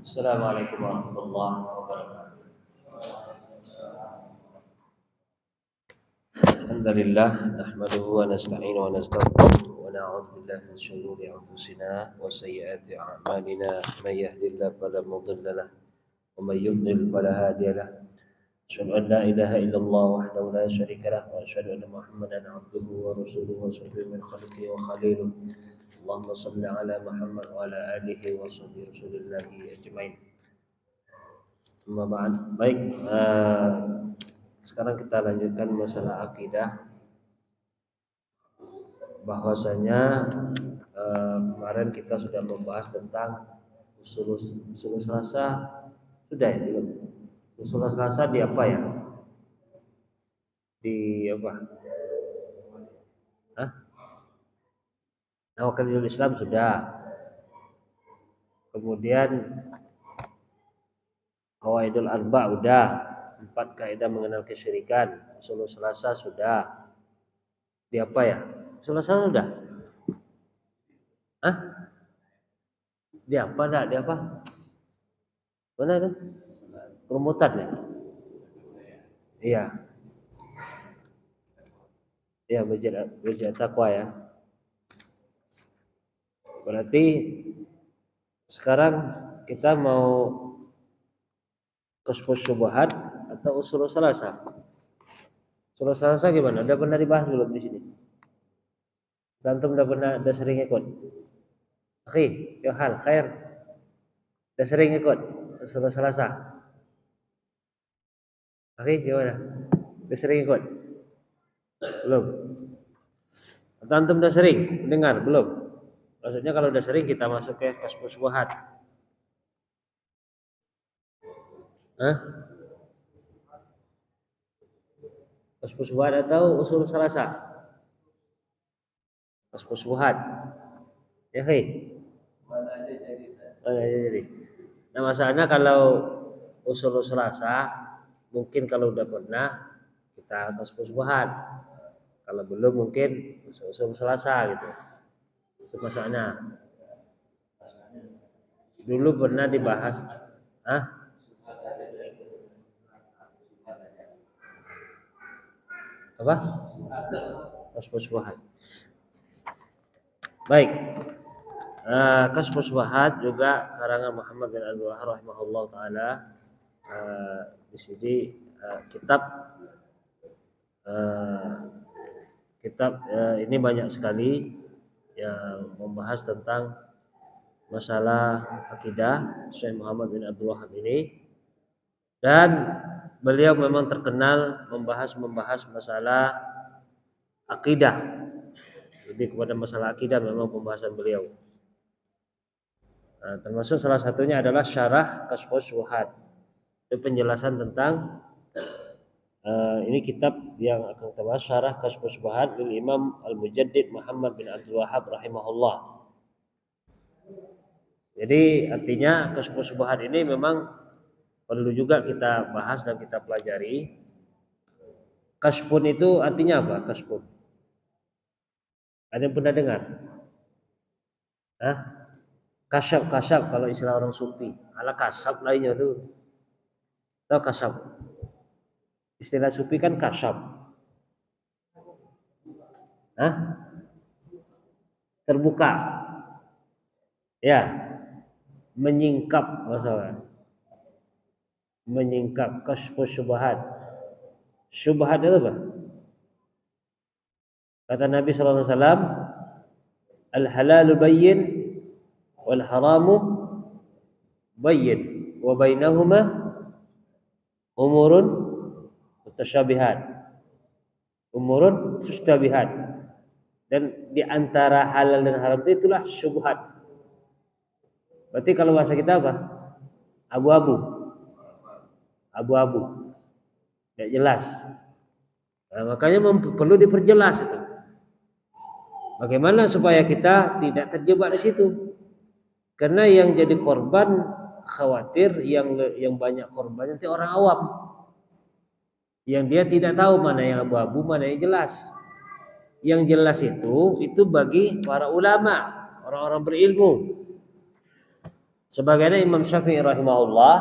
Assalamualaikum warahmatullahi wabarakatuh. Alhamdulillah nahmaduhu wa nasta'inuhu wa nastaghfiruh wa na'udzu billahi min shururi anfusina wa sayyiati a'malina may yahdihillahu fala mudilla lahu wa may yudlil fala hadiya lahu. Asyhadu an la ilaha illallah wahdahu la syarika lahu wa asyhadu anna Muhammadan 'abduhu wa rasuluhu wa safiyuhu min khalqihi wa khaliluh. Allahumma shalli ala Muhammad wa ala alihi wa sahbihi rasulillahi ajmain. Baik, sekarang kita lanjutkan masalah akidah. Bahwasanya kemarin kita sudah membahas tentang usul salasa, sudah ya belum? Usul salasa di apa ya? Di apa? Hah? Nawaqidul Islam sudah. Kemudian Qawaidul Arba udah, 4 kaidah mengenal kesyirikan. Usul salasa sudah. Di apa ya? Usul salasa sudah. Hah? Di apa enggak? Di apa? Mana itu? Rumutan ya? Iya. Iya, bejat takwa ya. Berarti sekarang kita mau Kashfus Syubhat atau usul salasa? Usul salasa gimana? Udah pernah dibahas belum di sini? Antum udah sering ikut? Akhi, Yohan, Khair. Udah sering ikut usul salasa? Akhi, gimana? Udah sering ikut? Belum? Atau antum udah sering dengar? Belum? Maksudnya kalau udah sering kita masuk ke Kashfus Syubhat. Hah? Kashfus Syubhat atau usul salasa? Kashfus Syubhat. Ya, mana aja jadi. Nah, masalahnya kalau usul salasa mungkin kalau udah pernah kita Kashfus Syubhat. Kalau belum mungkin usul salasa gitu. Itu masalahnya. Dulu pernah dibahas. Hah? Apa? Kashfus Syubhat. Baik. Kashfus Syubhat juga karangan Muhammad bin Abdul Wahhab rahimahullah taala. Di sini kitab ini banyak sekali yang membahas tentang masalah akidah Syekh Muhammad bin Abdul Wahhab ini, dan beliau memang terkenal membahas masalah akidah. Lebih kepada masalah akidah memang pembahasan beliau. Nah, termasuk salah satunya adalah Syarah Kashfus Syubhat. Itu penjelasan tentang ini kitab yang akan kita bahas, Syarah Kashfus Syubhat lil Imam Al-Mujaddid Muhammad bin Abdul Wahhab rahimahullah. Jadi artinya Kashfus Syubhat ini memang perlu juga kita bahas dan kita pelajari. Kashfun itu artinya apa? Kashfun. Ada yang pernah dengar? Hah? Kasyaf kalau istilah orang sufi. Ala kasyaf lainnya tuh. Tahu kasyaf? Istilah sufi kan kasyaf. Hah? Terbuka. Ya. Menyingkap masalah. Menyingkap Kashfus Syubhat. Syubhat itu apa? Kata Nabi sallallahu alaihi wasallam, al-halalu bayyin wal haramu bayyin wa bainahuma umurun mutasyabihat. Umurun mustabihat. Dan di antara halal dan haram itulah syubhat. Berarti kalau bahasa kita apa? Abu-abu. Tidak jelas. Nah, makanya perlu diperjelas itu. Bagaimana supaya kita tidak terjebak di situ? Karena yang jadi korban khawatir yang banyak korban nanti orang awam. Yang dia tidak tahu mana yang abu-abu, mana yang jelas. Yang jelas itu bagi para ulama, orang-orang berilmu. Sebagaimana Imam Syafi'i rahimahullah,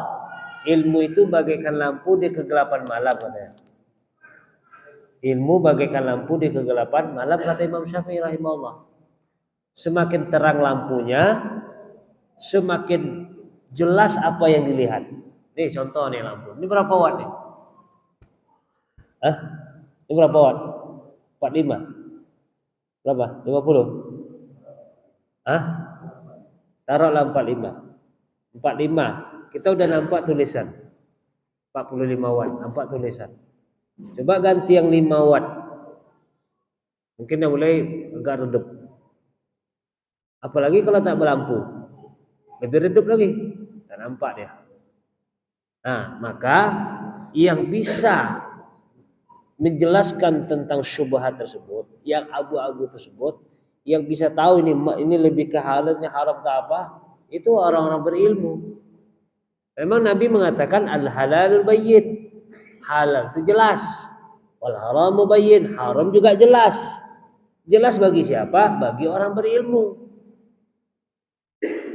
ilmu itu bagaikan lampu di kegelapan malam katanya. Ilmu bagaikan lampu di kegelapan malam kata Imam Syafi'i rahimahullah. Semakin terang lampunya, semakin jelas apa yang dilihat. Nih contoh nih lampu. Ini berapa watt nih? Ini berapa watt? 45. Berapa? 50? Taruhlah 45. 45. Kita udah nampak tulisan. 45 watt, nampak tulisan. Coba ganti yang 5 watt. Mungkin yang mulai agak redup. Apalagi kalau tak berlampu. Lebih redup lagi. Tak nampak dia. Nah, maka yang bisa menjelaskan tentang syubhat tersebut, yang abu-abu tersebut, yang bisa tahu ini lebih ke halalnya haram ke apa, itu orang-orang berilmu. Memang Nabi mengatakan al-halalul bayyin, halal itu jelas, wal haramu bayyin, haram juga jelas. Jelas bagi siapa? Bagi orang berilmu.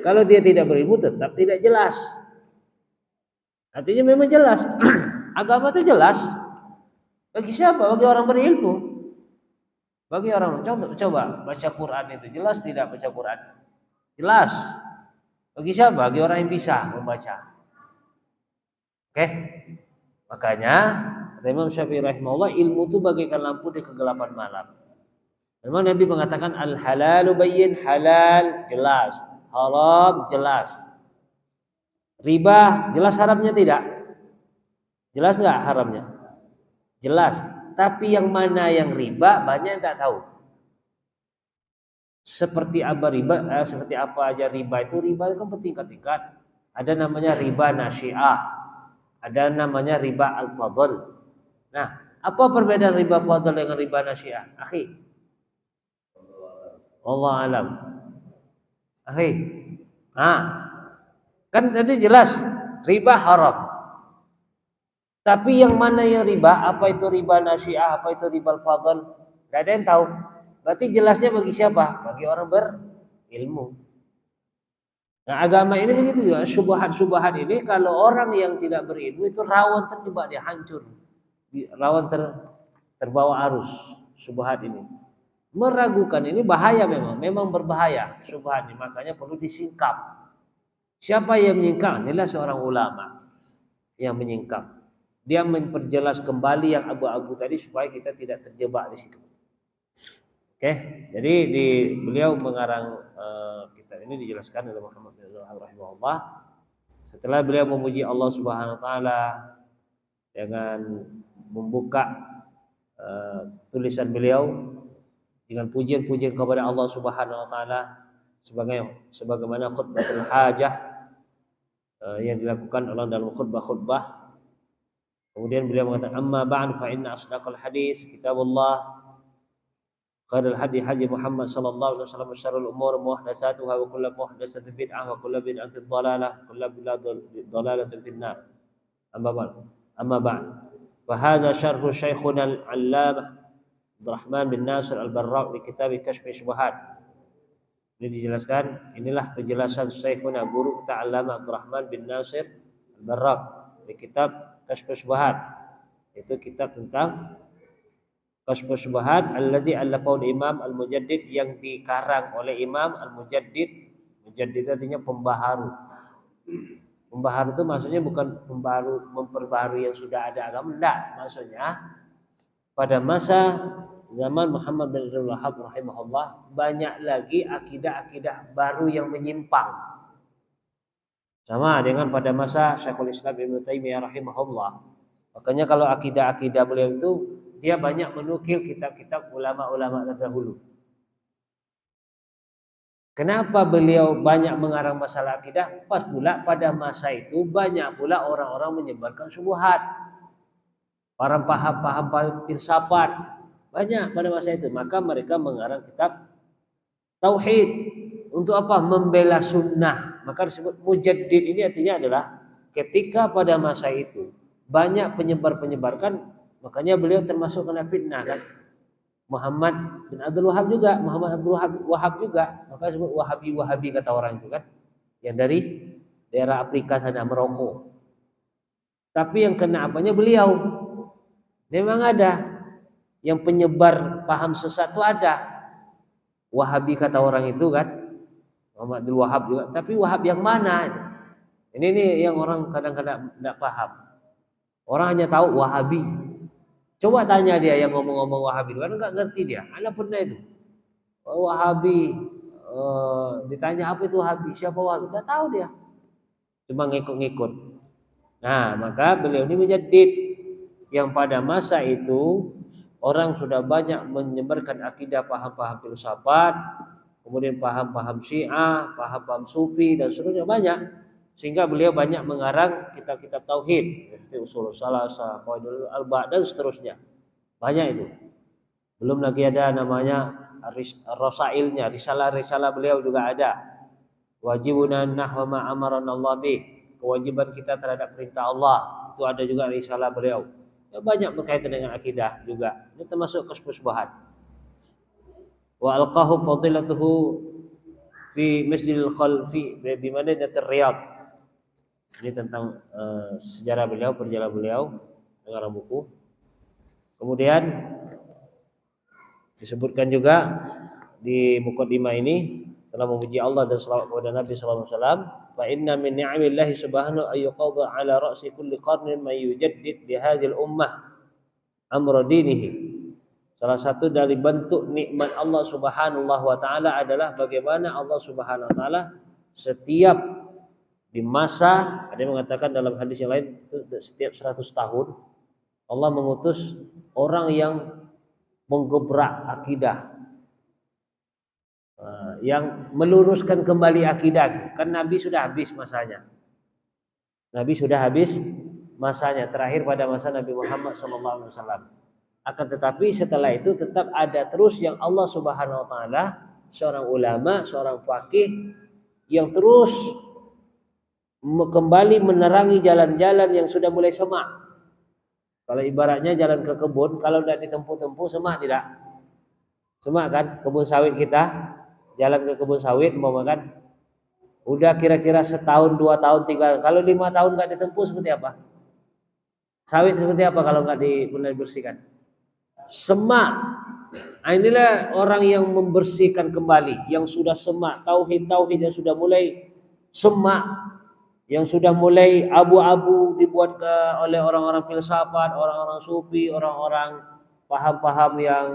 Kalau dia tidak berilmu tetap tidak jelas. Artinya memang jelas. Agama itu jelas. Bagi siapa? Bagi orang berilmu. Bagi orang, coba baca Quran itu jelas tidak baca Quran? Jelas. Bagi siapa? Bagi orang yang bisa membaca. Oke? Makanya kata Imam Syafi'i rahimahullah, ilmu itu bagaikan lampu di kegelapan malam. Memang Nabi mengatakan al-halalu bayyin, halal jelas, haram jelas. Riba jelas haramnya tidak? Jelas enggak haramnya? Jelas. Tapi yang mana yang riba banyak yang tak tahu. Seperti apa riba? Seperti apa aja riba itu? Riba itu kan bertingkat-tingkat. Ada namanya riba nasi'ah, ada namanya riba al-fadl. Nah, apa perbedaan riba fadl dengan riba nasi'ah? Akhi, Allah alam. Akhi, kan tadi jelas riba haram. Tapi yang mana yang riba? Apa itu riba nasi'ah? Apa itu riba al-fadl? Tidak ada yang tahu. Berarti jelasnya bagi siapa? Bagi orang berilmu. Nah, agama ini begitu juga. Syubhat-syubhat ini kalau orang yang tidak berilmu itu rawan terjebak, dia hancur. Rawan terbawa arus syubhat ini. Meragukan ini bahaya memang berbahaya syubhat ini. Makanya perlu disingkap. Siapa yang menyingkap? Inilah seorang ulama yang menyingkap. Dia memperjelas kembali yang abu-abu tadi supaya kita tidak terjebak di situ. Oke, jadi beliau mengarang kitab ini dijelaskan oleh Muhammad bin Abdul Wahhab rahimahullah. Setelah beliau memuji Allah Subhanahu wa taala dengan membuka tulisan beliau dengan pujian-pujian kepada Allah Subhanahu wa taala sebagaimana khutbatul hajah yang dilakukan Allah dalam khutbah-khutbah. Kemudian beliau mengatakan amma ba'd fa inna asdaqal hadis kitabullah khairul hadi hadi Muhammad sallallahu alaihi wasallam syarrul umur muhdatsatuha wa kullu muhdatsatin bid'ah wa kullu bid'atin dhalalah kullu dhalalatin finnar. Amma ba'd fa hadha syarhu syekhuna al-allamah Abdurrahman bin Nasir al-Barra' di kitab Kashf Syubhat. Ini dijelaskan, inilah penjelasan syekhuna guru kita Allamah Abdurrahman bin Nasir al-Barra' di kitab Kashf Syubhat. Itu kitab tentang Kashf Syubhat allazi allafahu Imam Al-Mujaddid, yang dikarang oleh Imam Al-Mujaddid. Mujaddid artinya pembaharu. Pembaharu itu maksudnya bukan memperbaharui yang sudah ada agama, enggak. Maksudnya pada masa zaman Muhammad bin Abdul Wahhab rahimahullah banyak lagi akidah-akidah baru yang menyimpang. Sama dengan pada masa Syekhul Islam Ibnu Taimiyah rahimahullah. Makanya kalau akidah-akidah beliau itu dia banyak menukil kitab-kitab ulama-ulama terdahulu. Kenapa beliau banyak mengarang masalah akidah? Pas pula pada masa itu banyak pula orang-orang menyebarkan syubhat. Para paham filsafat banyak pada masa itu. Maka mereka mengarang kitab tauhid. Untuk apa? Membela sunnah. Maka disebut mujaddid. Ini artinya adalah ketika pada masa itu banyak penyebar kan, makanya beliau termasuk kena fitnah kan. Muhammad bin Abdul Wahhab juga, Muhammad Abdul Wahhab juga, maka disebut Wahabi kata orang itu kan, yang dari daerah Afrika sana merokok. Tapi yang kena apanya beliau. Memang ada yang penyebar paham sesat itu ada. Wahabi kata orang itu kan, Muhammad Abdul Wahab juga. Tapi Wahab yang mana? Ini nih yang orang kadang-kadang tidak paham. Orang hanya tahu Wahabi. Coba tanya dia yang ngomong-ngomong Wahabi, kan nggak ngerti dia. Anak pernah itu. Wahabi, ditanya apa itu Wahabi? Siapa Wahabi? Nggak tahu dia. Cuma ngikut-ngikut. Nah, maka beliau ini menjadi yang pada masa itu orang sudah banyak menyebarkan akidah paham-paham filsafat, kemudian paham-paham Syiah, paham-paham Sufi dan seterusnya banyak, sehingga beliau banyak mengarang kitab-kitab tauhid seperti Ushul Salasah, Qawaidul Arba' dan seterusnya. Banyak itu. Belum lagi ada namanya Rasailnya, risalah-risalah beliau juga ada. Wajibuna nahwa ma amarana Allah bih. Kewajiban kita terhadap perintah Allah, itu ada juga risalah beliau. Ya, banyak berkaitan dengan akidah juga. Ini termasuk Kashfus-Syubhat. Wa alqahu fadilatuhu fi Masjidil Khalfi di Madinatul Riyadh. Ini tentang sejarah beliau, perjalanan beliau mengarang buku. Kemudian disebutkan juga di muqaddimah ini telah memuji Allah dan selawat kepada Nabi sallallahu alaihi wasallam. Fa inna min ni'amillahi subhanahu ayyuqadha ala ra'si kulli qarnin man yujaddid li hadhil ummah amra dinihi. Salah satu dari bentuk nikmat Allah Subhanahu wa taala adalah bagaimana Allah Subhanahu wa taala setiap di masa, ada yang mengatakan dalam hadis yang lain setiap 100 tahun Allah mengutus orang yang menggebrak akidah, yang meluruskan kembali akidah. Kan Nabi sudah habis masanya. Nabi sudah habis masanya terakhir pada masa Nabi Muhammad SAW. Akan tetapi setelah itu tetap ada terus yang Allah Subhanahu wa taala, seorang ulama, seorang faqih yang terus kembali menerangi jalan-jalan yang sudah mulai semak. Kalau ibaratnya jalan ke kebun, kalau tidak ditempuh-tempuh semak tidak? Semak kan? Kebun sawit kita, jalan ke kebun sawit kan udah kira-kira setahun, 2 tahun, 3, kalau 5 tahun nggak ditempuh seperti apa? Sawit seperti apa kalau nggak dibersihkan? Semak. Nah, inilah orang yang membersihkan kembali, yang sudah semak tauhid yang sudah mulai semak, yang sudah mulai abu-abu dibuat oleh orang-orang filsafat, orang-orang sufi, orang-orang paham-paham yang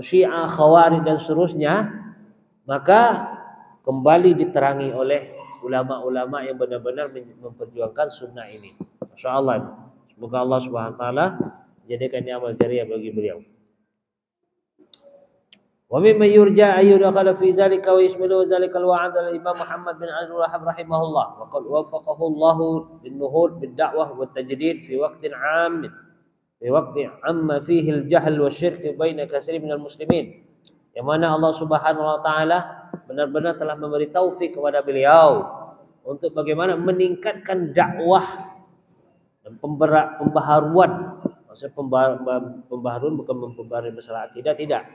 Syiah, Khawarij dan seterusnya, maka kembali diterangi oleh ulama-ulama yang benar-benar memperjuangkan sunnah ini. Masyaallah. Semoga Allah Subhanahu wa taala jadikan ini amal jariah bagi beliau. Wa mimma yurja ayyudakhala fi zalika wa yashmilu zalika al-wa'd al-Imam Muhammad bin Abdul Wahhab rahimahullah wa qad waffaqahu Allah bin-nuhud bid-da'wah wa tajdid fi waqtin 'am fi waqtin 'amma fihi al-jahl wa syirk baina katsirin minal muslimin. Yang mana Allah Subhanahu wa taala benar-benar telah memberi taufik kepada beliau untuk bagaimana meningkatkan dakwah dan pembaharuan. Maksudnya pembaharuan bukan memperbarui masalah akidah, tidak.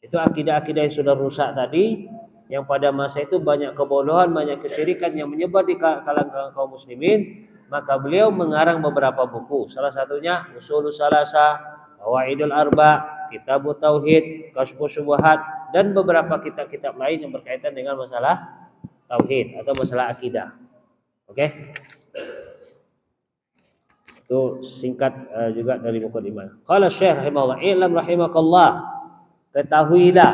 Itu akidah-akidah yang sudah rusak tadi, yang pada masa itu banyak kebodohan, banyak kesyirikan yang menyebar di kalangan kaum muslimin, maka beliau mengarang beberapa buku. Salah satunya Ushul Salasah, Qawaidul Arba', Kitabut Tauhid, Kashfus Syubhat, dan beberapa kitab-kitab lain yang berkaitan dengan masalah tauhid atau masalah akidah. Oke? Itu singkat juga dari muqaddimah. Qala Syekh rahimahullah, "I'lam rahimakallah." Ketahuilah.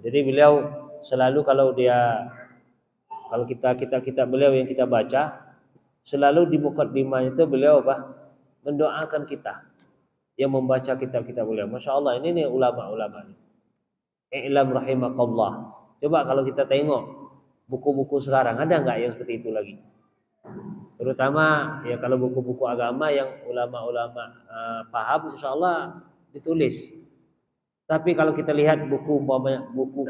Jadi beliau selalu kalau kita beliau yang kita baca, selalu di muqaddimah itu beliau mendoakan kita yang membaca kitab-kitab beliau. Masya Allah, ini nih ulama-ulama. I'lam rahimakallah. Coba kalau kita tengok buku-buku sekarang, ada nggak yang seperti itu lagi? Terutama ya kalau buku-buku agama yang ulama-ulama paham, insya Allah ditulis. Tapi kalau kita lihat buku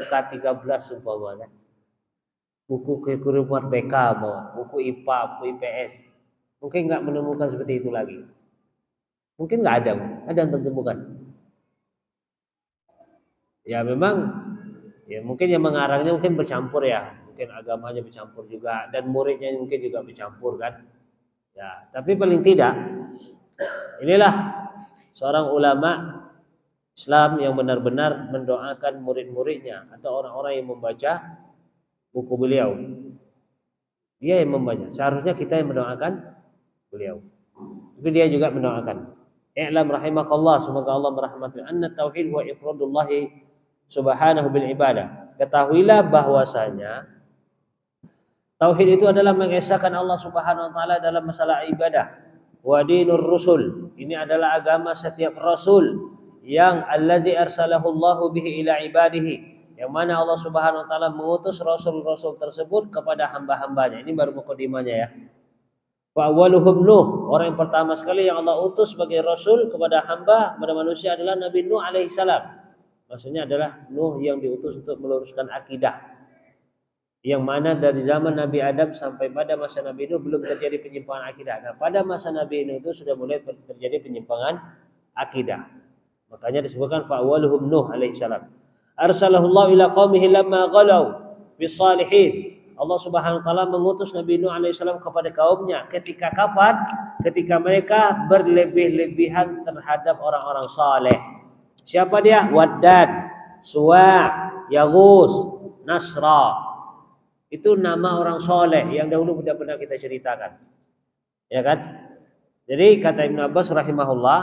K13 umpamanya, buku kurikulum BK, buku IPA, buku IPS, mungkin nggak menemukan seperti itu lagi. Mungkin nggak ada yang ditemukan. Ya memang, ya mungkin yang mengarangnya mungkin bercampur ya. mungkin agamanya bercampur juga dan muridnya mungkin juga bercampur kan. Ya, tapi paling tidak inilah seorang ulama Islam yang benar-benar mendoakan murid-muridnya atau orang-orang yang membaca buku beliau. Dia yang membaca. Seharusnya kita yang mendoakan beliau. Tapi dia juga mendoakan. I'lam rahimakallah, semoga Allah merahmati. Anna tauhid wa ifradullah subhanahu bil ibadah. Ketahuilah bahwasanya tauhid itu adalah mengesahkan Allah Subhanahu wa taala dalam masalah ibadah. Wa dinur rusul. Ini adalah agama setiap rasul yang allazi arsalahu Allahu bihi ila ibadihi. Yang mana Allah Subhanahu wa taala mengutus rasul-rasul tersebut kepada hamba-hambanya. Ini baru mukadimahnya ya. Wa awwaluhum Nuh, orang yang pertama sekali yang Allah utus sebagai rasul kepada hamba, kepada manusia adalah Nabi Nuh alaihi salam. Maksudnya adalah Nuh yang diutus untuk meluruskan akidah. Yang mana dari zaman Nabi Adam sampai pada masa Nabi Nuh belum terjadi penyimpangan akidah. Nah, pada masa Nabi Nuh itu sudah mulai terjadi penyimpangan akidah. Makanya disebutkan fa awwaluhum Nuh alaihi salam. Arsalahullahu ila qaumihi lamma ghalau bisalihin. Allah Subhanahu wa taala mengutus Nabi Nuh alaihissalam kepada kaumnya ketika kapan? Ketika mereka berlebih-lebihan terhadap orang-orang saleh. Siapa dia? Waddad, Suwa', Yaghus, Nasra. Itu nama orang saleh yang dahulu sudah pernah kita ceritakan. Ya kan? Jadi kata Ibnu Abbas rahimahullah,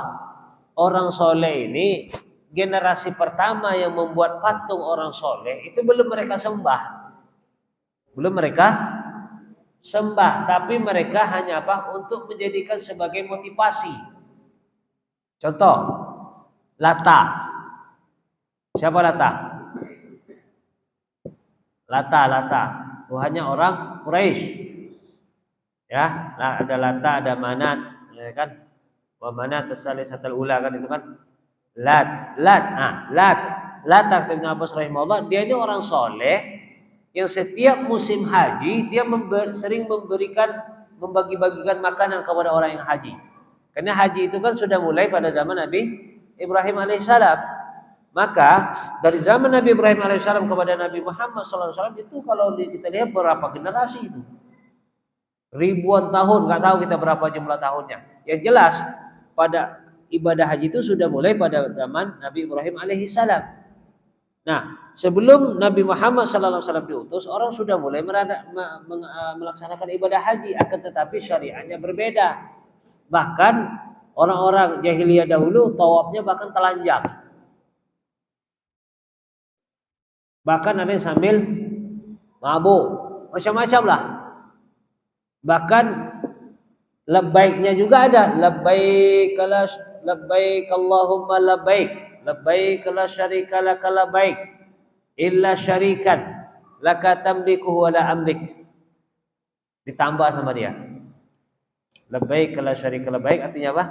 orang saleh ini generasi pertama yang membuat patung orang saleh itu belum mereka sembah. Belum mereka sembah, tapi mereka hanya apa? Untuk menjadikan sebagai motivasi. Contoh, Lata. Siapa Lata? Lata. Tuhannya orang Quraisy. Ya, ada Lata, ada Manat, ya kan? Wa Manat as-salisatul ula kan itu kan? Lat. Lat Ibnu Abbas rahimahullah, dia ini orang soleh yang setiap musim haji dia sering membagi-bagikan makanan kepada orang yang haji. Karena haji itu kan sudah mulai pada zaman Nabi Ibrahim alaihissalam. Maka dari zaman Nabi Ibrahim alaihissalam kepada Nabi Muhammad SAW itu kalau kita lihat berapa generasi itu, ribuan tahun, nggak tahu kita berapa jumlah tahunnya. Yang jelas pada ibadah haji itu sudah mulai pada zaman Nabi Ibrahim alaihissalam. Nah, sebelum Nabi Muhammad SAW diutus, orang sudah mulai melaksanakan ibadah haji, akan tetapi syariatnya berbeda. Bahkan orang-orang jahiliyah dahulu tawafnya bahkan telanjang. Bahkan ada yang sambil mabuk, macam-macam lah. Bahkan labbaiknya juga ada, labbaik Allahumma labbaik. Labbaik la syarika laka labbaik illa syarikan laka tamlikuhu wa la amlik. Ditambah sama dia. Labbaik la syarika labbaik artinya apa?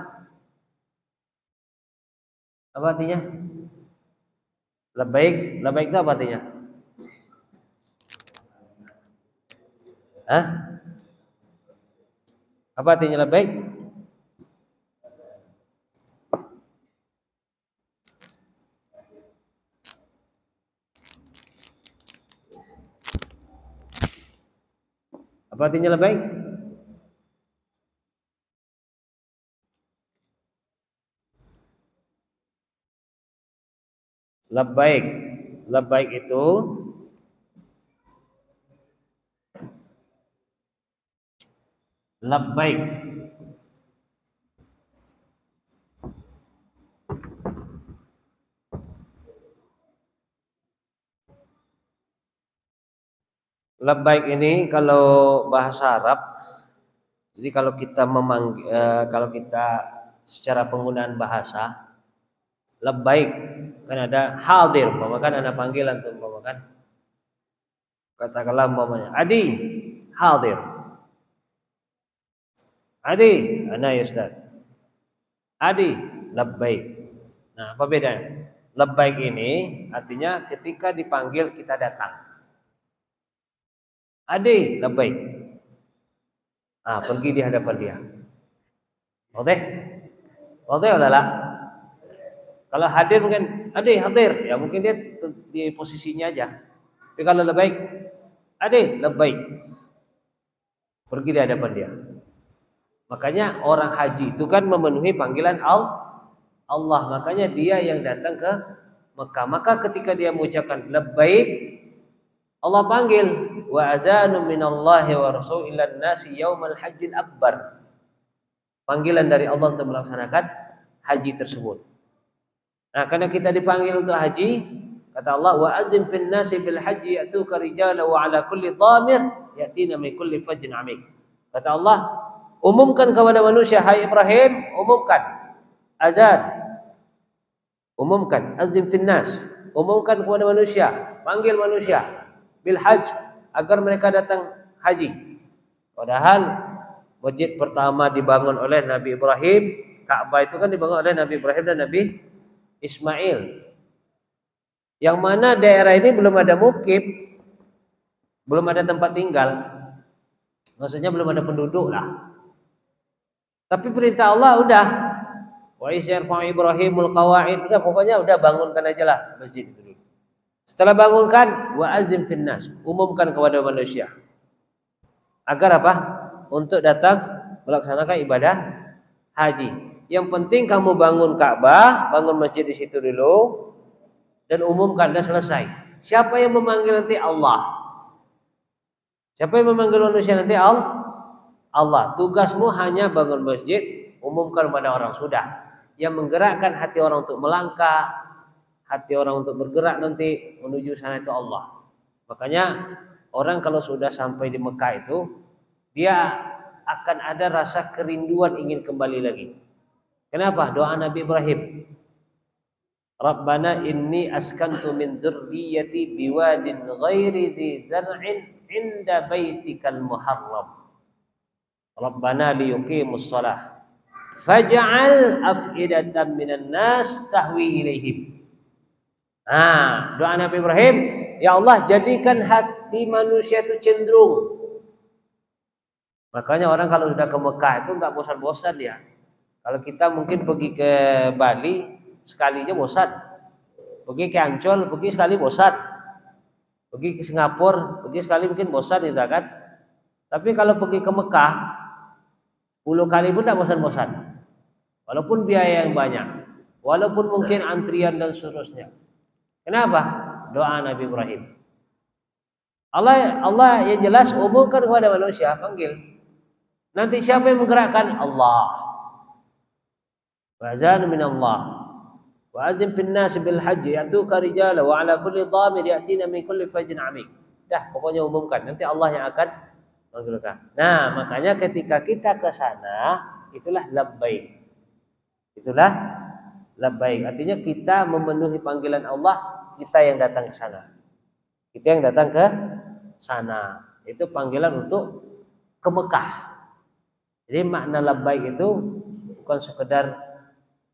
Apa artinya? Labbaik itu apa artinya? Hah? Apa artinya labbaik? Apa artinya labbaik? Labbaik itu labbaik labbaik ini kalau bahasa Arab, jadi kalau kita kalau kita secara penggunaan bahasa labbaik kan ada hadir, kan ada panggilan tuh, kan katakanlah umpamanya Adi hadir, Adi ana ya Ustaz, Adi labbaik. Nah, apa bedanya? Labbaik ini artinya ketika dipanggil kita datang. Adi labbaik. Pergi di hadapan dia. Oke? Oke lah. Kalau hadir mungkin Adi hadir, ya mungkin dia di posisinya aja. Tapi kalau labbaik, Ade, labbaik. Pergi di hadapan dia. Makanya orang haji itu kan memenuhi panggilan Allah. Makanya dia yang datang ke Mekah. Maka ketika dia mengucapkan labbaik, Allah panggil wa azanu minallahi wa rasul ilan nasi yaumal hajjil akbar. Panggilan dari Allah untuk melaksanakan haji tersebut. Nah, karena kita dipanggil untuk haji, kata Allah, wa azim fin nasi bil haji yatuka rijala wa ala kulli dhamir yatina min kulli fajjin amik. Kata Allah, umumkan kepada manusia, hai Ibrahim, umumkan azan, umumkan azim fin nas, umumkan kepada manusia, panggil manusia bil hajj agar mereka datang haji. Padahal masjid pertama dibangun oleh Nabi Ibrahim, Ka'bah itu kan dibangun oleh Nabi Ibrahim dan Nabi Ismail. Yang mana daerah ini belum ada mukib, belum ada tempat tinggal. Maksudnya belum ada penduduk lah. Tapi perintah Allah udah. Wa isyarfa Ibrahimul qawaid, udah pokoknya udah bangunkan aja lah masjid itu dulu. Setelah bangunkan, wa azim finnas, umumkan kepada manusia. Agar apa? Untuk datang melaksanakan ibadah haji. Yang penting kamu bangun Ka'bah, bangun masjid di situ dulu dan umumkan dan selesai. Siapa yang memanggil nanti? Allah. Siapa yang memanggil manusia nanti? Allah. Tugasmu hanya bangun masjid, umumkan kepada orang, sudah. Yang menggerakkan hati orang untuk melangkah, hati orang untuk bergerak nanti menuju sana itu Allah. Makanya orang kalau sudah sampai di Mekah itu, dia akan ada rasa kerinduan ingin kembali lagi. Kenapa? Doa Nabi Ibrahim. Rabbana inni askantu min dzurriyyati biwadin ghairi dzi zar'in 'inda baitikal muharram. Rabbana liyuqimus shalah faj'al af'idatan minan nas tahwi ilaihim. Nah, doa Nabi Ibrahim, ya Allah jadikan hati manusia itu cenderung. Makanya orang kalau sudah ke Mekah itu enggak bosan-bosan dia. Kalau kita mungkin pergi ke Bali sekalinya bosan. Pergi ke Ancol, pergi sekali bosan. Pergi ke Singapura, pergi sekali mungkin bosan gitu kan. Tapi kalau pergi ke Mekah 10 kali pun tidak bosan-bosan. Walaupun biaya yang banyak, walaupun mungkin antrian dan seterusnya. Kenapa? Doa Nabi Ibrahim. Allah yang jelas umumkan kepada manusia, panggil. Nanti siapa yang menggerakkan? Allah. Wa azan min Allah. Wa azim fin nas bil haji yatuka rijala wa ala kulli dhamir yatina min kulli fajin amik. Dah, pokoknya umumkan. Nanti Allah yang akan menggerakkan. Nah, makanya ketika kita ke sana, itulah labbaik. Itulah labbaik. Artinya kita memenuhi panggilan Allah, kita yang datang ke sana. Kita yang datang ke sana. Itu panggilan untuk ke Mekah. Jadi makna labbaik itu bukan sekedar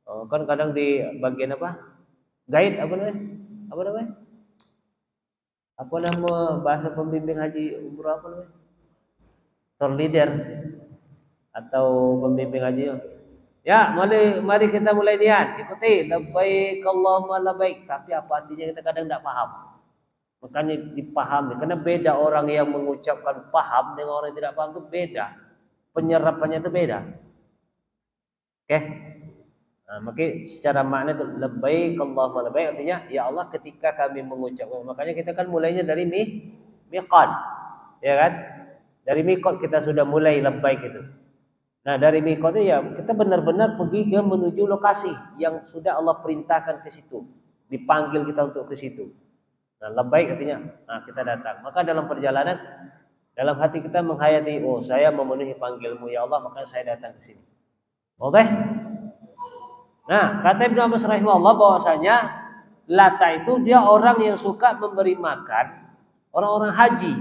kan kadang di bagian apa? Guide apa namanya? Apa namanya? Apa nama bahasa pembimbing haji umroh apa namanya? Tour leader atau pembimbing haji. Ya, mari kita mulai niat. Ikuti labbaik Allahumma labbaik. Tapi apa artinya kita kadang tidak paham. Makanya dipahami. Karena beda orang yang mengucapkan paham dengan orang yang tidak paham itu beda. Penyerapannya itu beda. Oke. Nah, makanya secara makna itu labbaik Allahumma labbaik artinya ya Allah ketika kami mengucapkan. Makanya kita kan mulainya dari miqat. Ya kan? Dari miqat kita sudah mulai labbaik itu. Nah, dari miqat itu ya kita benar-benar pergi ke menuju lokasi yang sudah Allah perintahkan ke situ. Dipanggil kita untuk ke situ. Nah, labbaik artinya nah kita datang. Maka dalam perjalanan dalam hati kita menghayati, oh saya memenuhi panggilmu ya Allah, maka saya datang ke sini. Oke? Nah, kata Ibnu Abbas rahimahullah bahwasanya Lata itu dia orang yang suka memberi makan orang-orang haji.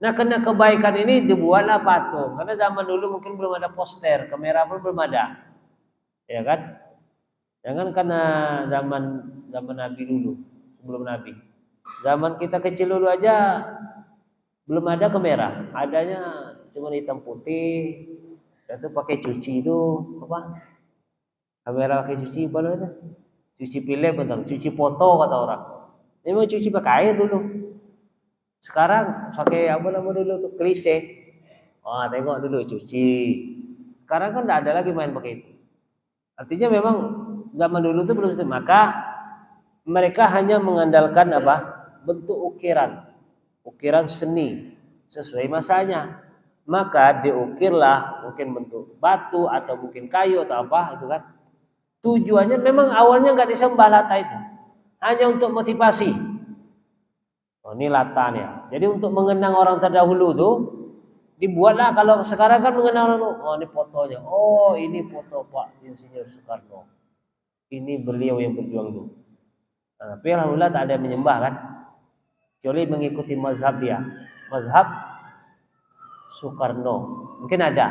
Nah, karena kebaikan ini dibuatlah patung. Karena zaman dulu mungkin belum ada poster, kamera pun belum ada. Ya kan? Jangan karena zaman Nabi dulu, sebelum Nabi. Zaman kita kecil dulu aja belum ada kamera. Adanya cuma hitam putih. Itu pakai cuci itu apa? Kamera pakai cuci apa namanya? Cuci film, betul. Cuci foto kata orang. Ini mau cuci pakai air dulu. Sekarang pakai apa nama dulu tuh klise. Wah, tengok dulu cuci. Sekarang kan tidak ada lagi main pakai itu. Artinya memang zaman dulu itu belum itu. Maka mereka hanya mengandalkan apa? Bentuk ukiran. Ukiran seni sesuai masanya. Maka diukirlah mungkin bentuk batu atau mungkin kayu atau apa itu kan. Tujuannya memang awalnya nggak disembah lata itu. Hanya untuk motivasi. Oh, ini latanya. Jadi untuk mengenang orang terdahulu tuh dibuatlah. Kalau sekarang kan mengenang orang, oh ini fotonya. Oh ini foto Pak Insinyur Soekarno. Ini beliau yang berjuang dulu. Nah, tapi alhamdulillah tak ada yang menyembah kan. Kecuali mengikuti mazhab dia. Mazhab Soekarno. Mungkin ada.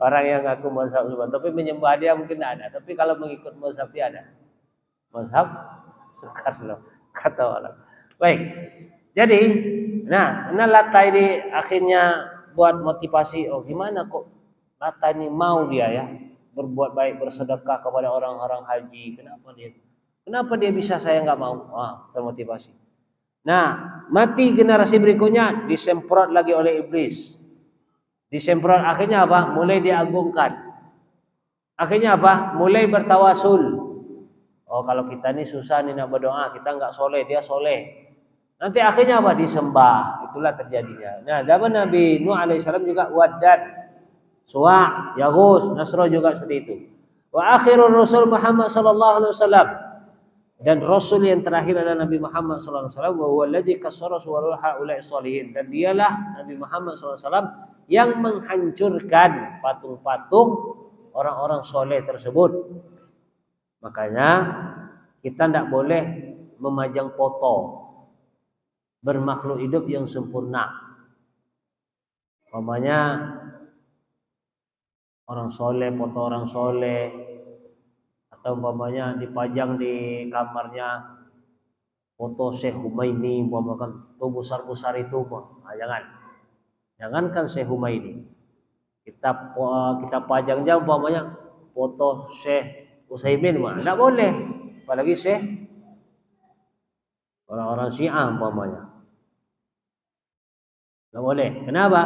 Orang yang ngaku mazhab Soekarno. Tapi menyembah dia mungkin tak ada. Tapi kalau mengikut mazhab dia ada. Mazhab Soekarno. Kata orang. Baik. Jadi, nah Lata ini akhirnya buat motivasi. Oh gimana kok Lata ini mau dia ya berbuat baik, bersedekah kepada orang-orang haji. Kenapa dia bisa, saya nggak mau? Termotivasi. Nah, mati generasi berikutnya disemprot lagi oleh iblis. Disemprot akhirnya apa? Mulai diagungkan. Akhirnya apa? Mulai bertawasul. Oh kalau kita ini susah nih nak berdoa, kita nggak soleh, dia soleh. Nanti akhirnya apa? Disembah. Itulah terjadinya. Nah zaman Nabi Nuh alaihissalam juga Waddad, Suwa', Yaghus, Nasro juga seperti itu. Wa akhirur Rasul Muhammad sallallahu alaihi wasallam, dan Rasul yang terakhir adalah Nabi Muhammad sallallahu alaihi wasallam, wa huwa allazi kassara suwara haula'i sholihin, dan dialah Nabi Muhammad sallallahu alaihi wasallam yang menghancurkan patung-patung orang-orang soleh tersebut. Makanya kita tidak boleh memajang foto bermakhluk hidup yang sempurna. Umpamanya orang soleh, foto orang soleh, atau umpamanya dipajang di kamarnya foto Syekh Humaini, umpamanya tuh besar-besar itu, jangankan Syekh Humaini, kita pajang aja umpamanya foto Syekh Utsaimin mah tidak boleh, apalagi Syekh orang-orang Syiah umpamanya. Tidak boleh. Kenapa?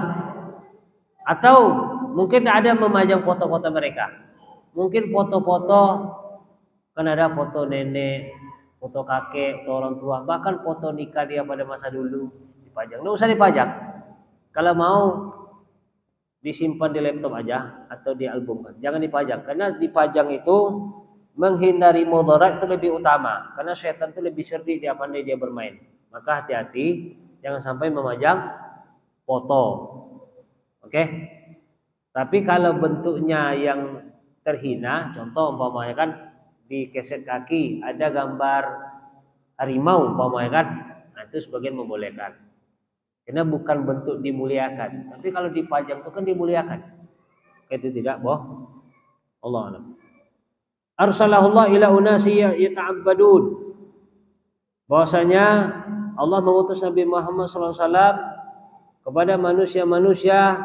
Atau mungkin tidak ada memajang foto-foto mereka. Mungkin foto-foto, kan ada foto nenek, foto kakek, foto orang tua, bahkan foto nikah dia pada masa dulu dipajang. Tidak usah dipajang. Kalau mau disimpan di laptop aja atau di album. Jangan dipajang. Karena dipajang itu menghindari mudarat itu lebih utama. Karena setan itu lebih cerdik, dia pandai dia bermain. Maka hati-hati, jangan sampai memajang foto. Oke? Tapi kalau bentuknya yang terhina, contoh umpamanya kan di keset kaki ada gambar harimau umpamanya kan, nah itu sebagian membolehkan. Karena bukan bentuk dimuliakan. Tapi kalau dipajang itu kan dimuliakan. Itu tidak boh. Allah a'lam. Arsalahullah ila unasi yata'abbadun. Bahwasanya Allah mengutus Nabi Muhammad SAW kepada manusia-manusia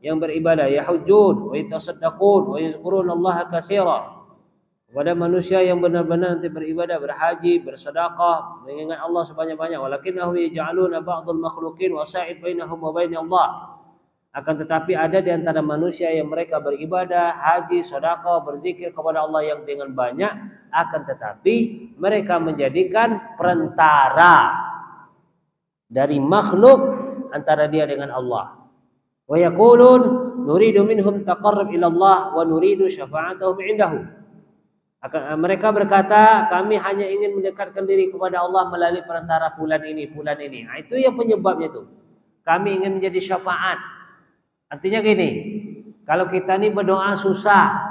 yang beribadah, yahujjun wa yatasaddaqun wa yazkurunallaha katsira. Kepada manusia yang benar-benar nanti beribadah, berhaji, bersedekah, mengingat Allah sebanyak-banyak. Walakinnahum yaj'aluna ba'dul makhluqin wasa'id bainahum wa bainallah. Akan tetapi ada di antara manusia yang mereka beribadah, haji, sedekah, berzikir kepada Allah yang dengan banyak, akan tetapi mereka menjadikan perantara dari makhluk antara dia dengan Allah. Wa yaqulun nuridu minhum taqarrub ila Allah wa nuridu syafa'atahum 'indahu. Mereka berkata, kami hanya ingin mendekatkan diri kepada Allah melalui perantara fulan ini. Nah, itu yang penyebabnya itu. Kami ingin menjadi syafaat. Artinya gini, kalau kita ini berdoa susah,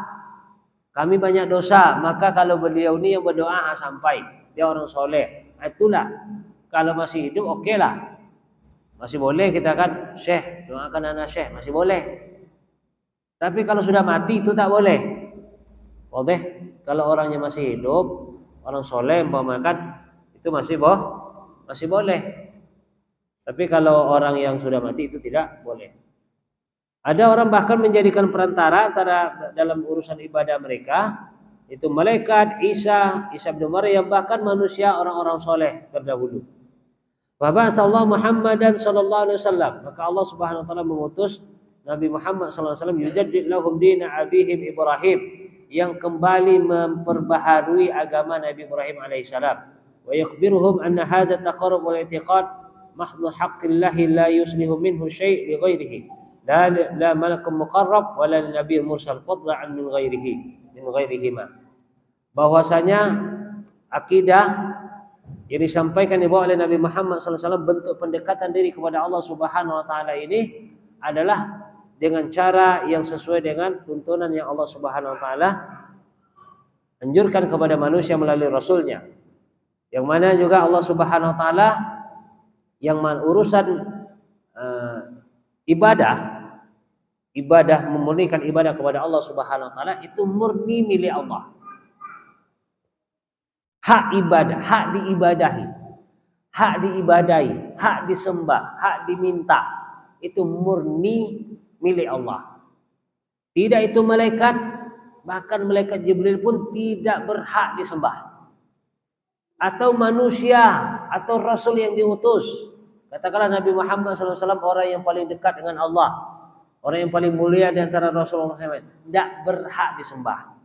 kami banyak dosa, maka kalau beliau ini yang berdoa sampai, dia orang soleh. Itulah, kalau masih hidup oke lah. Masih boleh kita kan, Syekh, doakan anak Syekh, masih boleh. Tapi kalau sudah mati itu tak boleh. Boleh. Kalau orangnya masih hidup, orang soleh umpamakan itu masih boleh. Tapi kalau orang yang sudah mati itu tidak boleh. Ada orang bahkan menjadikan perantara antara dalam urusan ibadah mereka itu malaikat, Isa bin Maryam, bahkan manusia orang-orang soleh terdahulu. Fa ba'atsallahu Muhammadan sallallahu alaihi wasallam, maka Allah Subhanahu wa taala mengutus Nabi Muhammad sallallahu alaihi wasallam yujaddid lahum dina abihim Ibrahim, yang kembali memperbaharui agama Nabi Ibrahim alaihissalam. Wa yakhbiruhum anna hadha taqarrub wal i'tiqad mahdhu haqqillahi la yuslihu minhu syai' li ghairihi. La malakum muqarrab wa la nabiy mursal fadlan min ghairihima. Bahwasanya akidah yang disampaikan dibawa oleh Nabi Muhammad sallallahu alaihi wasallam, bentuk pendekatan diri kepada Allah Subhanahu wa taala ini adalah dengan cara yang sesuai dengan tuntunan yang Allah Subhanahu wa taala anjurkan kepada manusia melalui rasulnya. Yang mana juga Allah Subhanahu wa taala yang urusan ibadah memurnikan ibadah kepada Allah Subhanahu wa taala itu murni milik Allah. Hak ibadah, hak diibadahi, hak disembah, hak diminta, itu murni milik Allah. Tidak itu malaikat, bahkan malaikat Jibril pun tidak berhak disembah. Atau manusia, atau rasul yang diutus. Katakanlah Nabi Muhammad SAW orang yang paling dekat dengan Allah, orang yang paling mulia di antara Rasulullah SAW, tidak berhak disembah.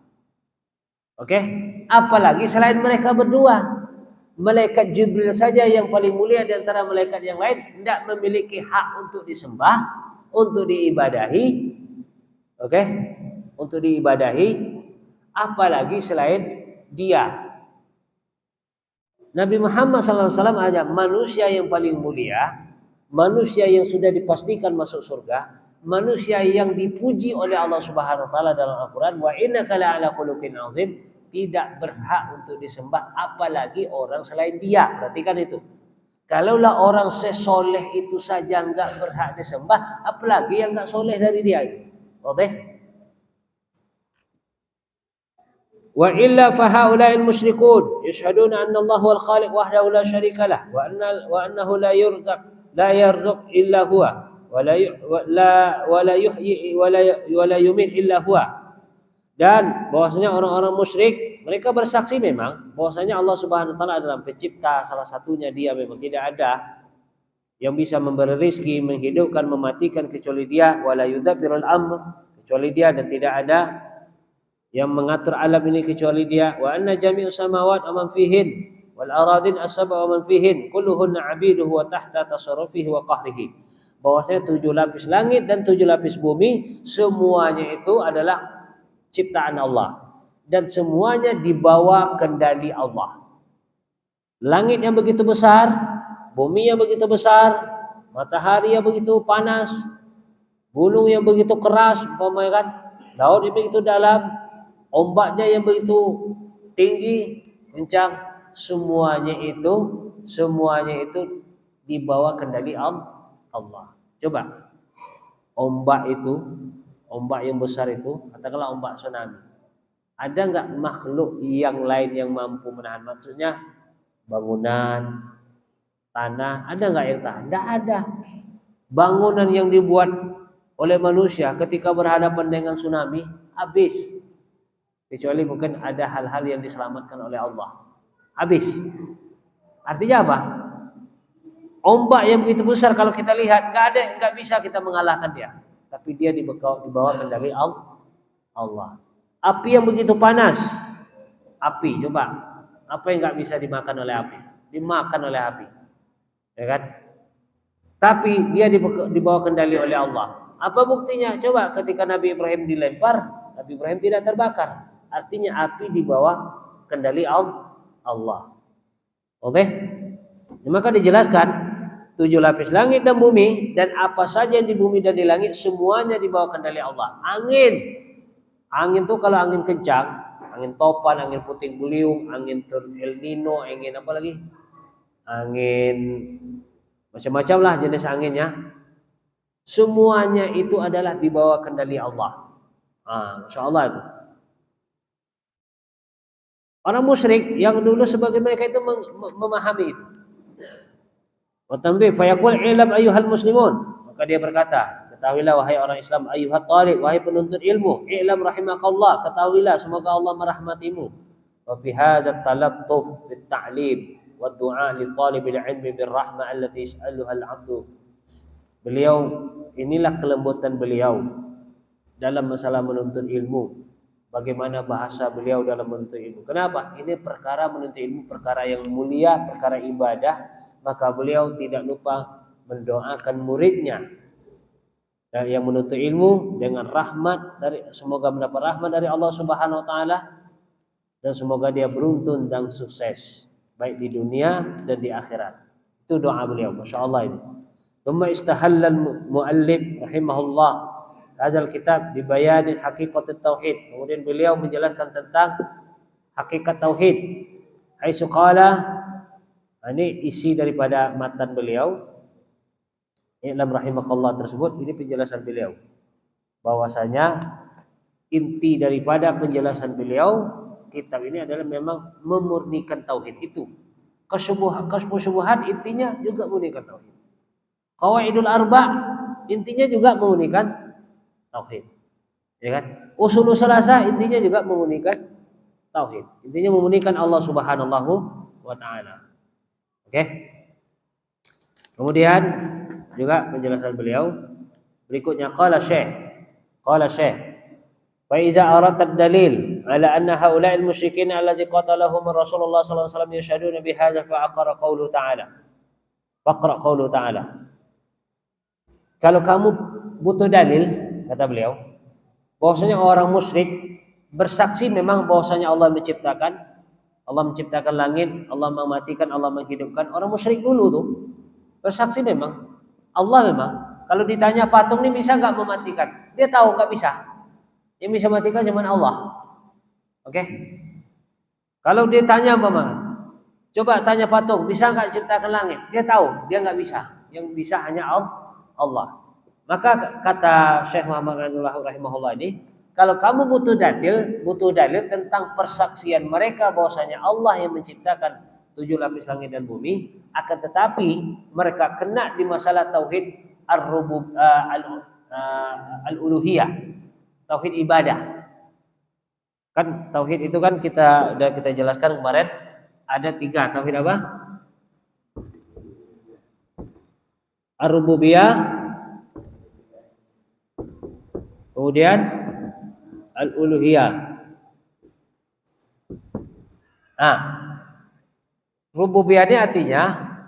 Oke, apalagi selain mereka berdua. Malaikat Jibril saja yang paling mulia di antara malaikat yang lain tidak memiliki hak untuk disembah, untuk diibadahi. Oke, untuk diibadahi, apalagi selain dia. Nabi Muhammad SAW aja manusia yang paling mulia, manusia yang sudah dipastikan masuk surga, manusia yang dipuji oleh Allah Subhanahu wa taala dalam Al-Qur'an, wa innaka la'ala khuluqin 'azim, tidak berhak untuk disembah apalagi orang selain dia. Perhatikan itu. Kalaulah orang sesoleh itu saja enggak berhak disembah, apalagi yang enggak soleh dari dia itu. Oke? Wa illa fa haula'il musyrikun yashhaduna anna Allah huwal khaliq wahdahu la syarika lah wa annahu la yarzuq illa huwa wa la yuhyi wa la yumit illa huwa. Dan bahwasanya orang-orang musyrik mereka bersaksi memang bahwasanya Allah Subhanahu wa taala adalah pencipta, salah satunya dia, memang tidak ada yang bisa memberi rezeki, menghidupkan, mematikan kecuali dia, wala yudabbirul amr, kecuali dia, dan tidak ada yang mengatur alam ini kecuali dia. Wa anna jami'us samawati wa man fihin wal aradin as-sab'a wa man fihin kulluhunna 'abiduhu wa tahta tasarrufihi wa qahrihi. Bahwasanya 7 lapis langit dan 7 lapis bumi semuanya itu adalah ciptaan Allah dan semuanya di bawah kendali Allah. Langit yang begitu besar, bumi yang begitu besar, matahari yang begitu panas, gunung yang begitu keras, umpamakan laut yang begitu dalam, ombaknya yang begitu tinggi, kencang, semuanya itu di bawah kendali Allah. Coba ombak yang besar itu, katakanlah ombak tsunami. Ada enggak makhluk yang lain yang mampu menahan? Maksudnya bangunan, tanah, ada enggak yang tahan? Enggak ada. Bangunan yang dibuat oleh manusia ketika berhadapan dengan tsunami habis. Kecuali mungkin ada hal-hal yang diselamatkan oleh Allah. Habis. Artinya apa? Ombak yang begitu besar kalau kita lihat enggak bisa kita mengalahkan dia. Tapi dia di bawah kendali Allah. Api yang begitu panas. Api, coba. Apa yang enggak bisa dimakan oleh api? Dimakan oleh api. Ya kan? Tapi dia di bawah kendali oleh Allah. Apa buktinya? Coba ketika Nabi Ibrahim dilempar, Nabi Ibrahim tidak terbakar. Artinya api di bawah kendali Allah. Oke? Maka dijelaskan 7 lapis langit dan bumi, dan apa saja yang di bumi dan di langit semuanya di bawah kendali Allah. Angin tuh kalau angin kencang, angin topan, angin puting beliung, angin El Nino, angin apa lagi? Angin macam-macam lah jenis anginnya. Semuanya itu adalah di bawah kendali Allah. Masya Allah itu. Orang musyrik yang dulu sebagai mereka itu memahami itu. Wa tanbih fayaqul ilam ayyuhal muslimun. Maka dia berkata, ketahuilah wahai orang Islam, ayyuhat talib, wahai penuntut ilmu, i'lam rahimakallah, ketahuilah semoga Allah merahmatimu. Wa fi hadzal talattuf bit ta'lim, wa du'a li talibil ilmi bir rahmah allati yas'aluha al-'abdu. Beliau, inilah kelembutan beliau dalam masalah menuntut ilmu. Bagaimana bahasa beliau dalam menuntut ilmu. Kenapa? Ini perkara menuntut ilmu, perkara yang mulia, perkara ibadah. Maka beliau tidak lupa mendoakan muridnya dan yang menuntut ilmu dengan rahmat dari, semoga mendapat rahmat dari Allah Subhanahu wa taala dan semoga dia beruntun dan sukses baik di dunia dan di akhirat. Itu doa beliau, masyaallah ini. Tsumma istahalla al-muallif rahimahullah hadzal kitab bibayanin haqiqatit tauhid. Kemudian beliau menjelaskan tentang hakikat tauhid. Haitsu qala, ini isi daripada matan beliau. I'lam rahimakallah tersebut, ini penjelasan beliau. Bahwasanya inti daripada penjelasan beliau kitab ini adalah memang memurnikan tauhid itu. Kesyubuhan intinya juga memurnikan tauhid. Qawaidul arba intinya juga memurnikan tauhid, ya kan? Usul salasa intinya juga memurnikan tauhid. Intinya memurnikan Allah Subhanahu wa taala. Oke. Kemudian juga penjelasan beliau berikutnya qala Syekh fa idza aradta ad-dalil ala anna haula'il musyrikin allazi qatalahum Rasulullah sallallahu alaihi wasallam yashhaduna bi hadza fa aqra qawlu ta'ala. Faqra qawlu ta'ala. Kalau kamu butuh dalil, kata beliau, bahwasanya orang musyrik bersaksi memang bahwasanya Allah menciptakan langit, Allah mematikan, Allah menghidupkan. Orang musyrik dulu tuh bersaksi memang Allah memang. Kalau ditanya patung ini bisa nggak mematikan, dia tahu nggak bisa. Yang bisa matikan cuma Allah. Oke? Kalau dia tanya coba tanya patung bisa nggak ciptakan langit, dia tahu dia nggak bisa. Yang bisa hanya Allah. Maka kata Syekh Muhammad rahimahullah ini, kalau kamu butuh dalil tentang persaksian mereka bahwasanya Allah yang menciptakan 7 lapis langit dan bumi, akan tetapi mereka kena di masalah tauhid al-uluhiyah, tauhid ibadah. Kan tauhid itu kan kita jelaskan kemarin ada 3, tauhid apa? Ar-rububiyah, kemudian al-uluhiyah. Nah, rububiyah ini artinya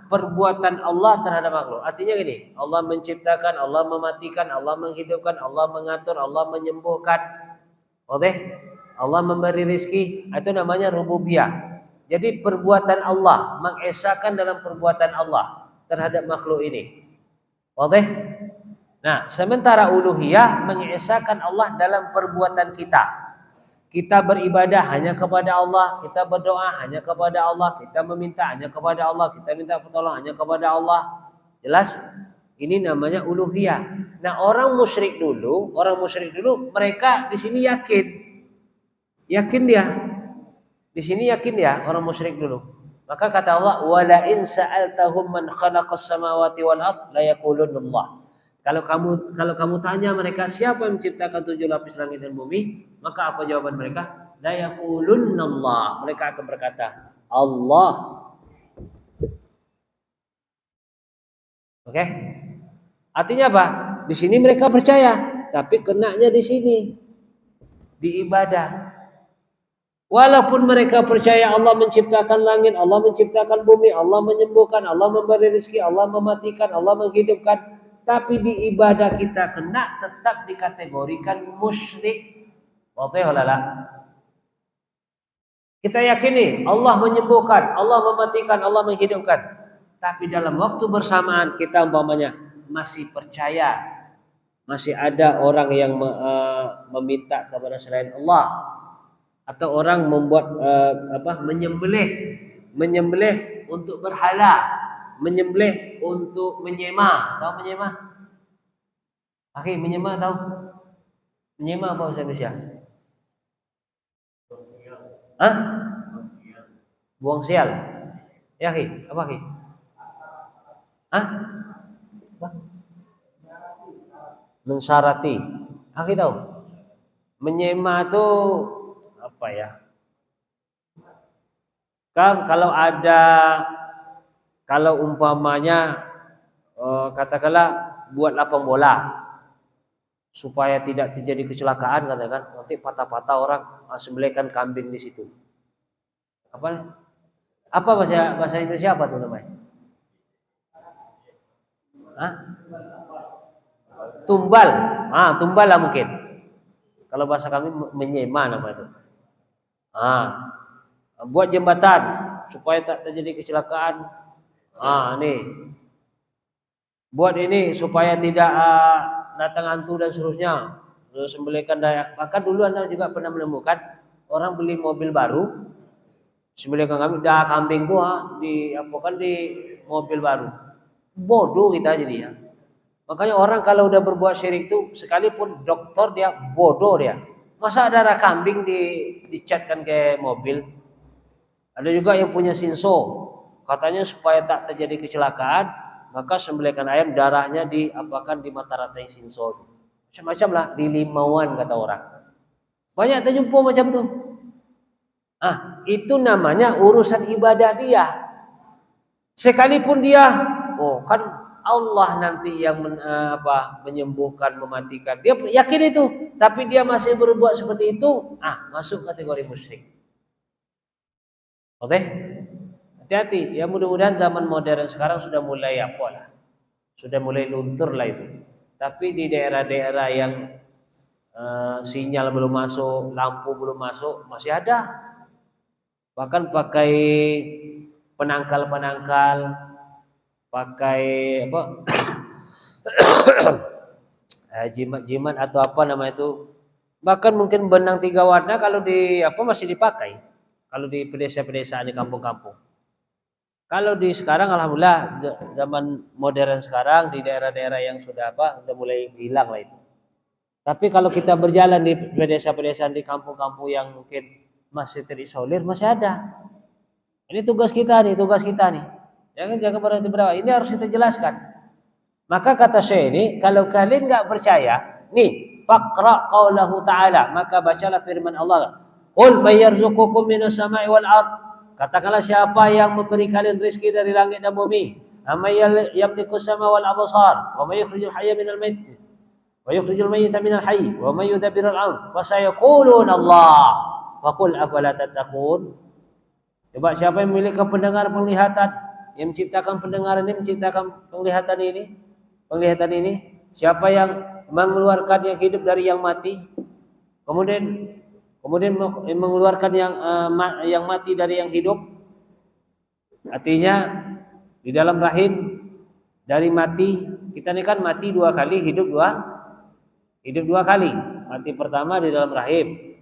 perbuatan Allah terhadap makhluk. Artinya gini, Allah menciptakan, Allah mematikan, Allah menghidupkan, Allah mengatur, Allah menyembuhkan. Oke? Allah memberi rezeki, itu namanya rububiyah. Jadi perbuatan Allah, mengesahkan dalam perbuatan Allah terhadap makhluk ini. Oke? Nah, sementara uluhiyah mengesahkan Allah dalam perbuatan kita. Kita beribadah hanya kepada Allah, kita berdoa hanya kepada Allah, kita meminta hanya kepada Allah, kita minta pertolongan hanya kepada Allah. Jelas? Ini namanya uluhiyah. Nah, orang musyrik dulu mereka di sini yakin dia. Di sini yakin dia orang musyrik dulu. Maka kata Allah, "Wa la in sa'altahum man khalaqas samawati wal ard la yaqulunallah." Kalau kamu tanya mereka siapa yang menciptakan 7 lapis langit dan bumi, maka apa jawaban mereka? La yaqulunnallah. Mereka akan berkata, Allah. Oke? Artinya apa? Di sini mereka percaya, tapi kenanya di sini. Di ibadah. Walaupun mereka percaya Allah menciptakan langit, Allah menciptakan bumi, Allah menyembuhkan, Allah memberi rezeki, Allah mematikan, Allah menghidupkan, tapi di ibadah kita kena, tetap dikategorikan musyrik. Kita yakini Allah menyembuhkan, Allah mematikan, Allah menghidupkan, tapi dalam waktu bersamaan kita umpamanya masih percaya, masih ada orang yang meminta kepada selain Allah, atau orang membuat menyembelih untuk berhala, menyembelih untuk menyemah. Tahu menyemah? Akhi, menyemah tahu? Menyemah apa bahasa Indonesia? Hah? Buang sial. Ya, akhi, apa akhi? Hah? Apa? Mensarati. Akhi tahu? Menyemah itu apa ya? kalau umpamanya katakanlah buat lapang bola supaya tidak terjadi kecelakaan, katakan nanti patah-patah orang sembelihkan kambing di situ. Apa bahasa Indonesia apa tuh namanya? Hah? Tumbal. Tumbal lah mungkin. Kalau bahasa kami menyema nama itu. Buat jembatan supaya tak terjadi kecelakaan. Nih. Buat ini supaya tidak datang hantu dan seterusnya. Sembelihkan daya. Bahkan dulu Anda juga pernah menemukan orang beli mobil baru, sembelihkan kambing tuh di mobil baru. Bodoh kita jadi ya. Makanya orang kalau udah berbuat syirik itu, sekalipun dokter dia bodoh dia. Masa darah kambing dicatkan ke mobil? Ada juga yang punya sinso. Katanya supaya tak terjadi kecelakaan, maka sembelihkan ayam darahnya diapakan di mata rantai sinso. Macam-macam lah, di limauan kata orang. Banyak terjumpa macam tuh. Itu namanya urusan ibadah dia. Sekalipun dia, kan Allah nanti yang menyembuhkan, mematikan. Dia yakin itu, tapi dia masih berbuat seperti itu, masuk kategori musyrik. Oke? Hati-hati. Ya mudah-mudahan zaman modern sekarang sudah mulai sudah mulai luntur lah itu. Tapi di daerah-daerah yang sinyal belum masuk, lampu belum masuk, masih ada. Bahkan pakai penangkal, pakai jimat atau apa nama itu, bahkan mungkin benang 3 warna kalau masih dipakai kalau di pedesaan di kampung-kampung. Kalau di sekarang alhamdulillah zaman modern sekarang di daerah-daerah yang sudah mulai hilang lah itu. Tapi kalau kita berjalan di pedesaan di kampung-kampung yang mungkin masih terisolir, masih ada. Ini tugas kita nih. Jangan berhenti berdoa. Ini harus kita jelaskan. Maka kata Syekh ini, kalau kalian enggak percaya, nih, faqra qaulahu ta'ala, maka bacalah firman Allah. Qul may yarzuqukum minas sama'i wal ard. Katakanlah siapa yang memberi kalian rezeki dari langit dan bumi. Amay yamliku sama wal absar, wa may yukhrijul hayya minal mayyit, wa yukhrijul mayyita minal hayy, wa may yudabbirul amr. Fa sayaquluna Allah. Faqul afala tattaqun. Coba siapa yang memiliki pendengar penglihatan, yang menciptakan pendengaran ini, menciptakan penglihatan ini, siapa yang mengeluarkan yang hidup dari yang mati, kemudian mengeluarkan yang mati dari yang hidup. Artinya di dalam rahim dari mati, kita ini kan mati 2 kali, hidup 2 kali. Mati pertama di dalam rahim,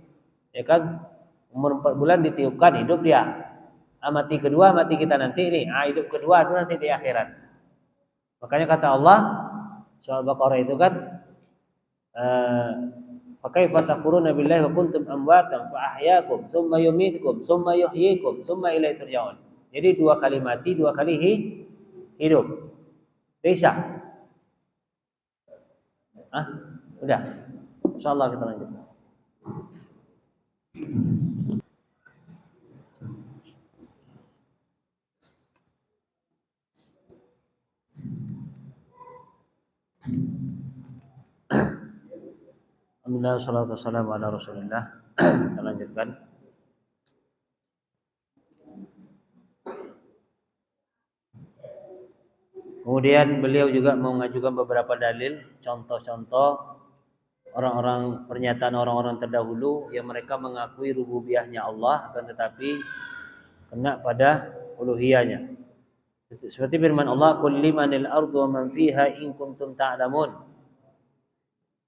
ya kan, umur 4 bulan ditiupkan, hidup dia. Mati kedua, mati kita nanti ini. Hidup kedua itu nanti di akhirat. Makanya kata Allah surah Al-Baqarah itu kan, fakaifa takfuruna billahi wa kuntum amwatan fa ahyaakum tsumma yumeetukum tsumma yuhyikum tsumma ilaihi turja'un. Jadi 2 kali mati, 2 kali hidup. Bisa? Udah. Insyaallah kita lanjut. Alhamdulillah, salatu wassalamu ala Rasulillah. Kita lanjutkan. Kemudian beliau juga mengajukan beberapa dalil, contoh-contoh pernyataan orang-orang terdahulu yang mereka mengakui rububiyahnya Allah, akan tetapi kena pada uluhiyahnya. Seperti firman Allah, "Qul limanil ardu wa man fiha in kuntum ta'lamun."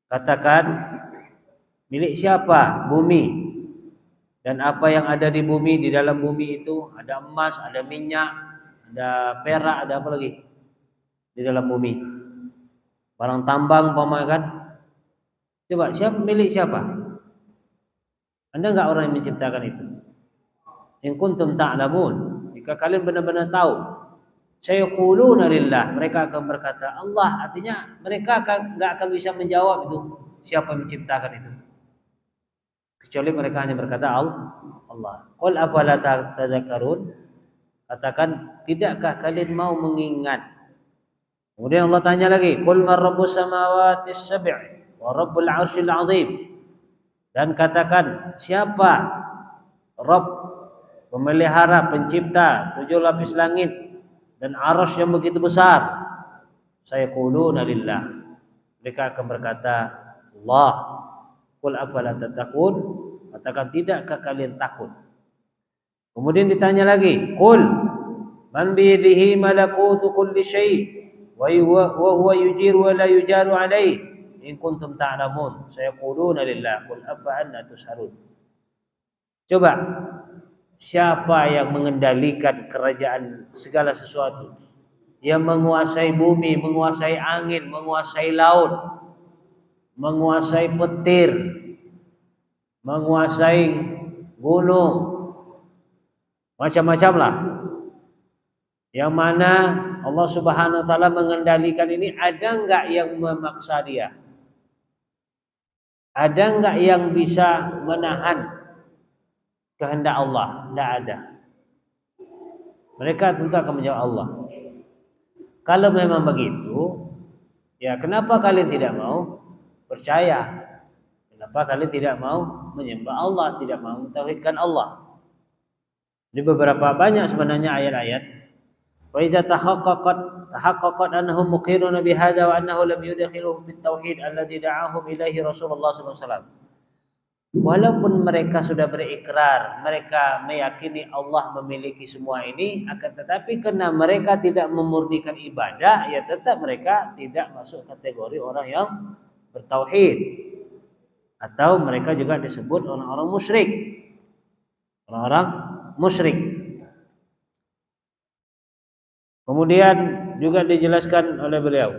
Katakan, milik siapa bumi dan apa yang ada di bumi. Di dalam bumi itu ada emas, ada minyak, ada perak, ada apa lagi di dalam bumi, barang tambang kan. Coba milik siapa? Anda enggak orang yang menciptakan itu? In kuntum ta'lamun, jika kalian benar-benar tahu. Sayaquluna lillah, mereka akan berkata Allah. Artinya mereka enggak akan bisa menjawab itu siapa yang menciptakan itu, kecuali mereka hanya berkata Allah. Qul afala tadhakkarun, katakan tidakkah kalian mau mengingat. Kemudian Allah tanya lagi, qul man rabbus samawati as-sab'i wa rabbul 'arsyil 'azim, dan katakan siapa Rabb, pemelihara, pencipta 7 lapis langit dan arasy yang begitu besar. Sayaquluna lillah, mereka akan berkata Allah. Qul afala tattaqun, katakan tidakkah kalian takut. Kemudian ditanya lagi, qul man biyadihi malakutu kulli syai' wa huwa yujiru wa la yujaru alaihi in kuntum ta'lamun. Sayaquluna lillah qul afa anna tusharun. Coba, siapa yang mengendalikan kerajaan segala sesuatu, yang menguasai bumi, menguasai angin, menguasai laut, menguasai petir, menguasai gunung, macam-macam lah. Yang mana Allah Subhanahu wa taala mengendalikan ini, ada enggak yang memaksa dia? Ada enggak yang bisa menahan kehendak Allah? Tidak ada. Mereka tentu akan menjawab Allah. Kalau memang begitu, ya kenapa kalian tidak mau percaya? Kenapa kalian tidak mau menyembah Allah, tidak mau mentauhidkan Allah? Di beberapa banyak sebenarnya ayat-ayat. Wa idza tahaqqaqat annahum muqirruna bihadza wa annahu lam yudkhiluhum fit tauhid alladzi da'ahum ilaihi Rasulullah sallallahu alaihi wasallam. Walaupun mereka sudah berikrar, mereka meyakini Allah memiliki semua ini, akan tetapi karena mereka tidak memurnikan ibadah, ya tetap mereka tidak masuk kategori orang yang bertauhid. Atau mereka juga disebut orang-orang musyrik. Orang-orang musyrik. Kemudian juga dijelaskan oleh beliau,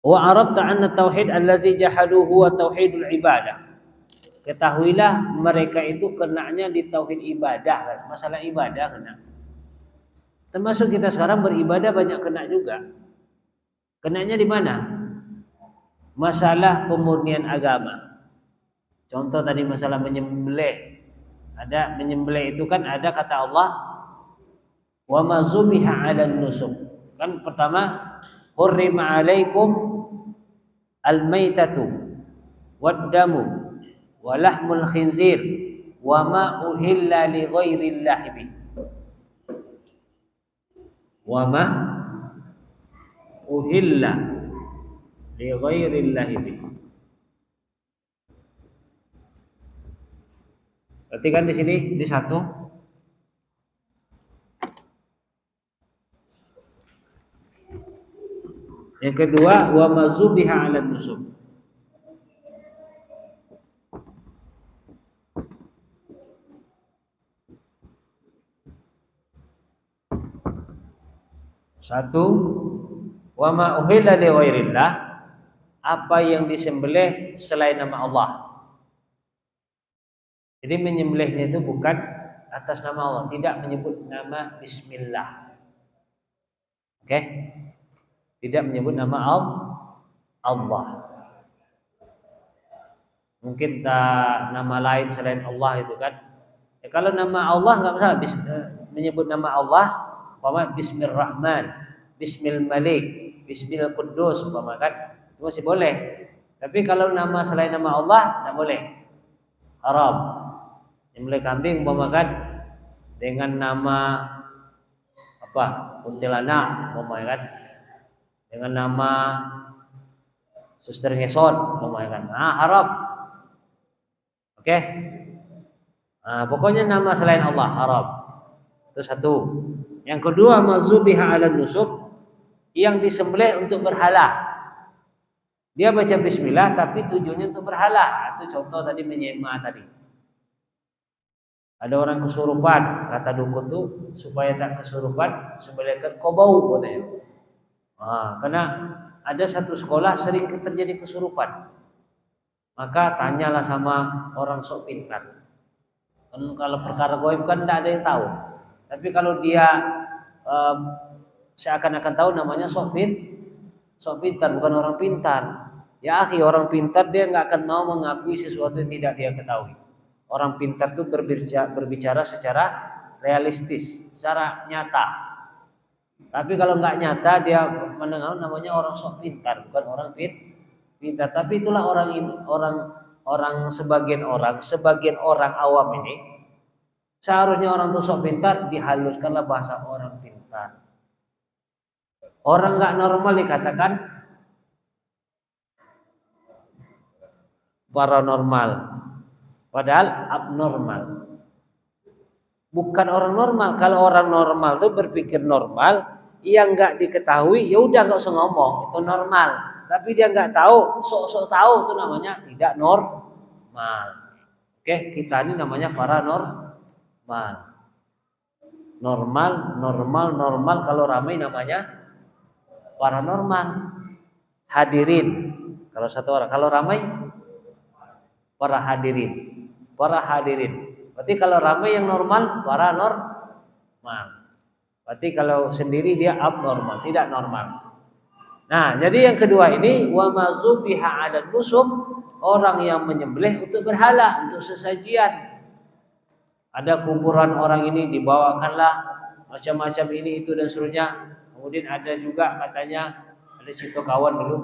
wa arabta anna tauhid allazi jahaduhu wa tauhidul ibadah. Ketahuilah mereka itu kenanya di tauhid ibadah kan, masalah ibadah kena. Termasuk kita sekarang beribadah banyak kena juga. Kenanya di mana? Masalah pemurnian agama. Contoh tadi masalah menyembelih. Ada menyembelih itu kan ada kata Allah wa ma zubiha 'alan nusuk. Kan pertama hurrima 'alaikum al-maitatu wad-damu wa lahmul khinzir wa ma uhilla li ghairillah bi. Wa ma uhilla li ghairillah bi. Perhatikan di sini di satu. Yang kedua wa mazubiha 'ala nusuk. Satu, wa ma uhilla li ghairillah, apa yang disembelih selain nama Allah. Jadi menyembelihnya itu bukan atas nama Allah, tidak menyebut nama bismillah. Oke? Tidak menyebut nama Allah. Mungkin nama lain selain Allah itu kan. Ya, kalau nama Allah nggak masalah, menyebut nama Allah, umpama Bismillahirrahman, Bismil Malik, Bismil Quddus, umpama kan, itu masih boleh. Tapi kalau nama selain nama Allah tidak boleh, haram. Menyembelih kambing umpama kan dengan nama apa, kuntilanak, umpama kan, dengan nama suster ngesot, umpama kan, haram. Oke? Nah, pokoknya nama selain Allah haram. Itu satu. Yang kedua, mazubiha 'ala nusuk, yang disembelih untuk berhala. Dia baca bismillah tapi tujuannya untuk berhala. Itu contoh tadi menyema tadi. Ada orang kesurupan, kata dukun tuh supaya tak kesurupan sembelihkan kobau katanya. Karena ada satu sekolah sering terjadi kesurupan. Maka tanyalah sama orang sok pintar. Kalau perkara gaib kan tidak ada yang tahu. Tapi kalau dia seakan-akan tahu, namanya sok pintar, bukan orang pintar. Ya akhi, orang pintar dia nggak akan mau mengakui sesuatu yang tidak dia ketahui. Orang pintar itu berbicara secara realistis, secara nyata. Tapi kalau nggak nyata dia mendengar, namanya orang sok pintar, bukan orang pintar. Tapi itulah orang sebagian orang awam ini seharusnya orang tuh sok pintar dihaluskanlah bahasa orang pintar. Orang nggak normal dikatakan paranormal, padahal abnormal. Bukan orang normal. Kalau orang normal tuh berpikir normal, yang nggak diketahui ya udah nggak usah ngomong, itu normal. Tapi dia nggak tahu, sok-sok tahu itu namanya tidak normal. Oke, kita ini namanya paranormal. Normal. Kalau ramai namanya paranormal. Hadirin. Kalau satu orang, kalau ramai para hadirin. Berarti kalau ramai yang normal, paranormal. Berarti kalau sendiri dia abnormal, tidak normal. Nah, jadi yang kedua ini wa mazubiha 'ala nusub, orang yang menyembelih untuk berhala, untuk sesajian. Ada kuburan orang ini dibawakanlah macam-macam ini itu dan seterusnya. Kemudian ada juga katanya ada situ kawan dulu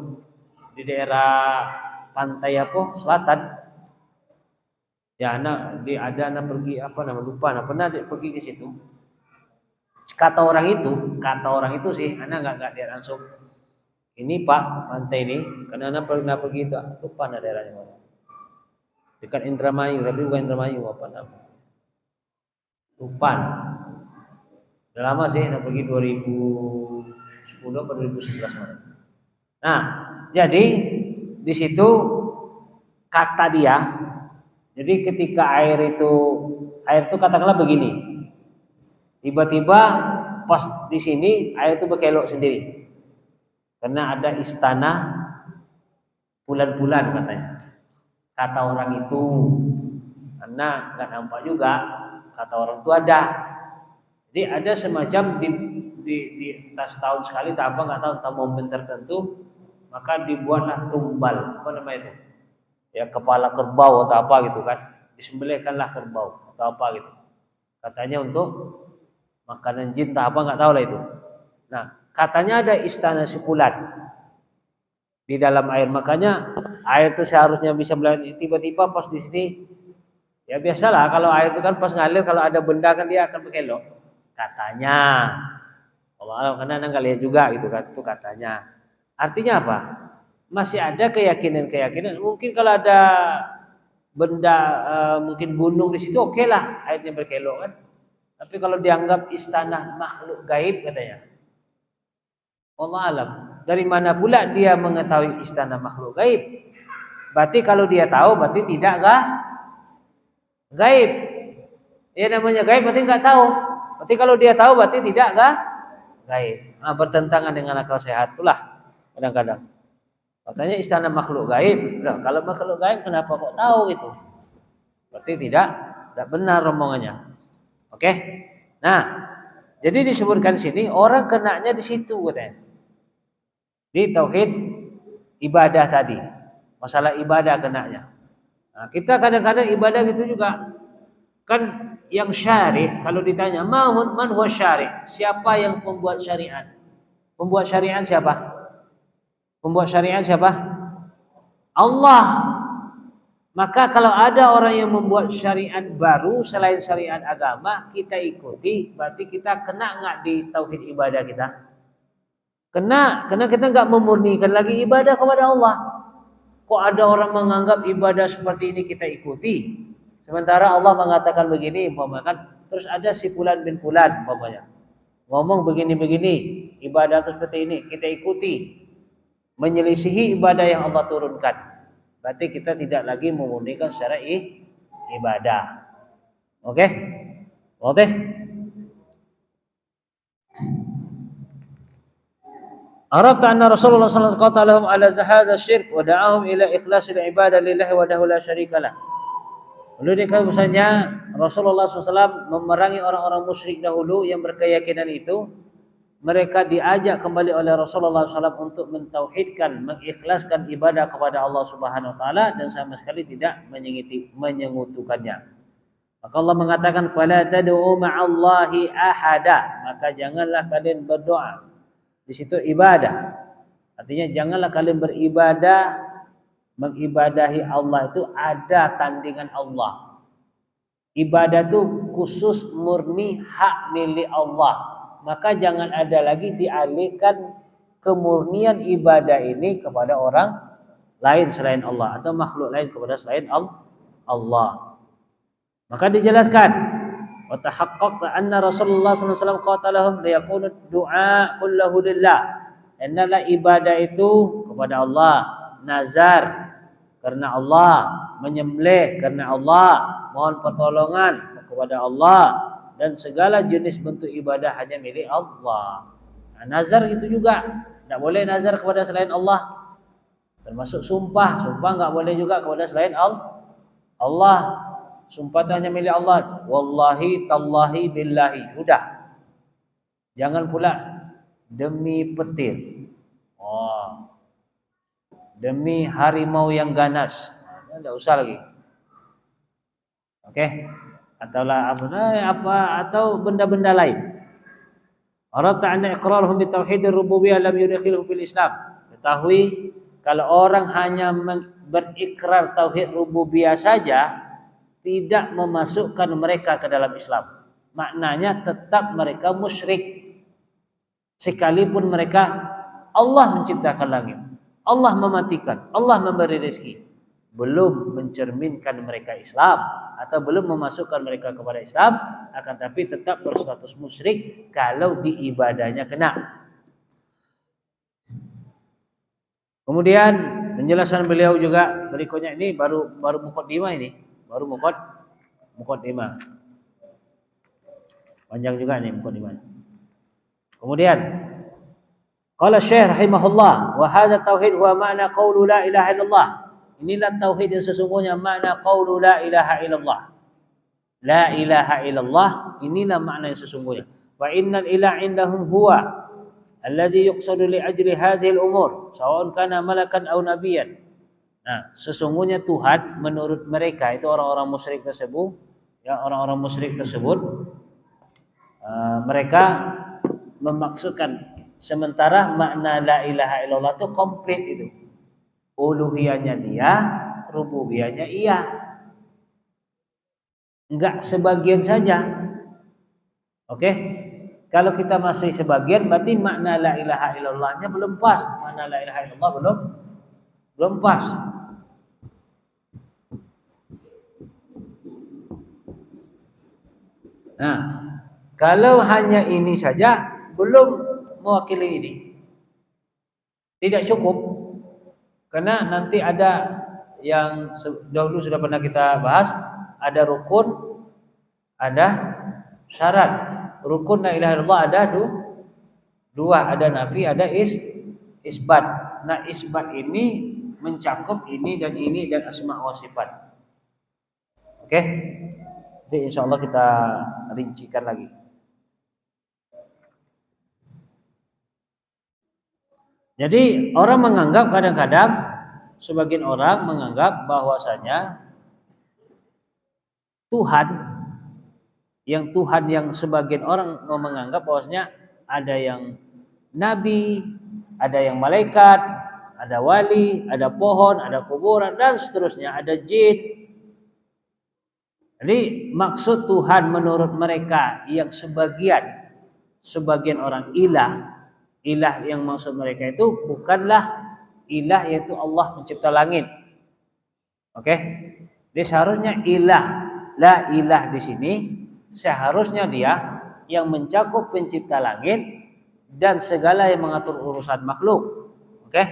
di daerah pantai selatan. Ya ada anak pergi lupa, pernah pergi ke situ. Kata orang itu sih, anak nggak dia langsung. Ini Pak pantai ini, karena anak pernah pergi itu, lupa daerahnya mana. Dekat Indramayu, tapi bukan Indramayu apa nama? Lupa. Udah lama sih, anak pergi 2010 atau 2011 mana. Nah, jadi di situ kata dia. Jadi ketika air itu katakanlah begini, tiba-tiba pas di sini air itu berkelok sendiri, karena ada istana bulan-bulan katanya. Kata orang itu, karena nggak nampak juga, kata orang itu ada. Jadi ada semacam di atas tahun sekali, tak apa nggak tahu, tak momen tertentu, maka dibuatlah tumbal, apa namanya itu? Ya kepala kerbau atau apa gitu kan, disembelihkanlah kerbau atau apa gitu, katanya untuk makanan jin tak apa nggak tahu lah itu. Nah katanya ada istana sipulan di dalam air, makanya air itu seharusnya bisa melihat. Tiba-tiba pas di sini ya biasalah kalau air itu kan pas ngalir, kalau ada benda kan dia akan berkelok katanya. Allah karena anda nggak lihat juga gitu kan, itu katanya. Artinya apa? Masih ada keyakinan. Mungkin kalau ada benda mungkin gunung di situ, oke lah airnya berkelok kan. Tapi kalau dianggap istana makhluk gaib katanya, Allah alam. Dari mana pula dia mengetahui istana makhluk gaib? Berarti kalau dia tahu berarti tidak gaib. Ya namanya gaib berarti nggak tahu. Berarti kalau dia tahu berarti tidak gaib. Nah, bertentangan dengan akal sehat itulah kadang-kadang. Katanya istana makhluk gaib. Nah, kalau makhluk gaib kenapa kok tahu itu? Berarti tidak benar rombongannya. Oke? Nah, jadi disebutkan sini orang kenanya di situ katanya. Di tauhid ibadah tadi. Masalah ibadah kenanya. Nah, kita kadang-kadang ibadah gitu juga. Kan yang syari, kalau ditanya man huwa syari? Siapa yang pembuat syariat? Pembuat syariat siapa? Pembuat syariat siapa? Allah. Maka kalau ada orang yang membuat syariat baru selain syariat agama, kita ikuti, berarti kita kena nggak di tauhid ibadah kita? Kena, karena kita nggak memurnikan lagi ibadah kepada Allah. Kok ada orang menganggap ibadah seperti ini kita ikuti? Sementara Allah mengatakan begini, umpamakan, terus ada si Fulan bin Fulan, umpamanya ngomong begini-begini, ibadah seperti ini kita ikuti. Menyelisihi ibadah yang Allah turunkan, berarti kita tidak lagi memurnikan secara ibadah. Oke? Oke? Arabta anna Rasulullah sallallahu alaihi wasallam ala zahada syirk wa da'ahum ila ikhlasil ibadah lillahi wahdahu la syarikalah. Lalu dikatakan misalnya Rasulullah SAW memerangi orang-orang musyrik dahulu yang berkeyakinan itu, mereka diajak kembali oleh Rasulullah SAW untuk mentauhidkan, mengikhlaskan ibadah kepada Allah Subhanahu Wa Taala dan sama sekali tidak menyekutukannya. Maka Allah mengatakan fala tad'u ma'allahi ahada, maka janganlah kalian berdoa. Di situ ibadah. Artinya janganlah kalian beribadah mengibadahi Allah itu ada tandingan Allah. Ibadah itu khusus murni hak milik Allah. Maka jangan ada lagi dialihkan kemurnian ibadah ini kepada orang lain selain Allah atau makhluk lain kepada selain Allah. Maka dijelaskan wa tahaqqaqta anna Rasulullah sallallahu alaihi wasallam qatalahum liyakunu du'a kulluhu lillah. Hendaklah ibadah itu kepada Allah, nazar karena Allah, menyembelih karena Allah, mohon pertolongan kepada Allah, dan segala jenis bentuk ibadah hanya milik Allah. Nah, nazar itu juga tidak boleh nazar kepada selain Allah, termasuk sumpah nggak boleh juga kepada selain Allah. Sumpah itu hanya milik Allah. Wallahi, tallahi, billahi. Sudah. Jangan pula demi petir. Oh. Demi harimau yang ganas. Tidak usah lagi. Oke. Atau benda-benda lain. Arata anna iqrarhum bi tauhidir rububiyyah lam yudkhilhum fil Islam. Ketahui kalau orang hanya berikrar tauhid rububiyah saja tidak memasukkan mereka ke dalam Islam. Maknanya tetap mereka musyrik. Sekalipun mereka Allah menciptakan langit, Allah mematikan, Allah memberi rezeki, belum mencerminkan mereka Islam atau belum memasukkan mereka kepada Islam, akan tapi tetap berstatus musyrik kalau di ibadahnya kena. Kemudian penjelasan beliau juga berikutnya, ini baru muqaddimah ini. Baru muqaddimah. Panjang juga nih muqaddimah. Kemudian qala Syekh rahimahullah wa hadza tauhid huwa ma'na qaulu la ilaha illallah. Inilah tauhid yang sesungguhnya, makna qaulu la ilaha illallah. La ilaha illallah, inilah makna yang sesungguhnya. Wa innal ilaha indahum huwa alladhi yuqsadu li ajli hadhihi al-umur, sawa'un kana malakan aw nabiyyan. Nah, sesungguhnya Tuhan menurut mereka itu orang-orang musyrik tersebut, mereka memaksudkan sementara makna la ilaha illallah itu komplit itu. Uluhiyahnya dia, rububiyahnya iya. Enggak sebagian saja. Oke? Kalau kita masih sebagian berarti makna la ilaha illallahnya belum pas. Makna la ilaha illallah belum pas. Nah, kalau hanya ini saja belum mewakili ini, tidak cukup, karena nanti ada yang dahulu sudah pernah kita bahas, ada rukun, ada syarat. Rukun la ilaha illallah ada dua, ada nafi, ada isbat. Nah, isbat ini mencakup ini dan asma wa sifat. Oke? Jadi insyaallah kita rincikan lagi. Jadi orang menganggap kadang-kadang, sebagian orang menganggap bahwasanya Tuhan yang sebagian orang menganggap bahwasanya ada yang nabi, ada yang malaikat, ada wali, ada pohon, ada kuburan dan seterusnya, ada jin. Jadi maksud Tuhan menurut mereka yang sebagian orang ilah yang maksud mereka itu bukanlah ilah, yaitu Allah pencipta langit. Oke? Jadi seharusnya la ilah di sini seharusnya dia yang mencakup pencipta langit dan segala yang mengatur urusan makhluk. Oke?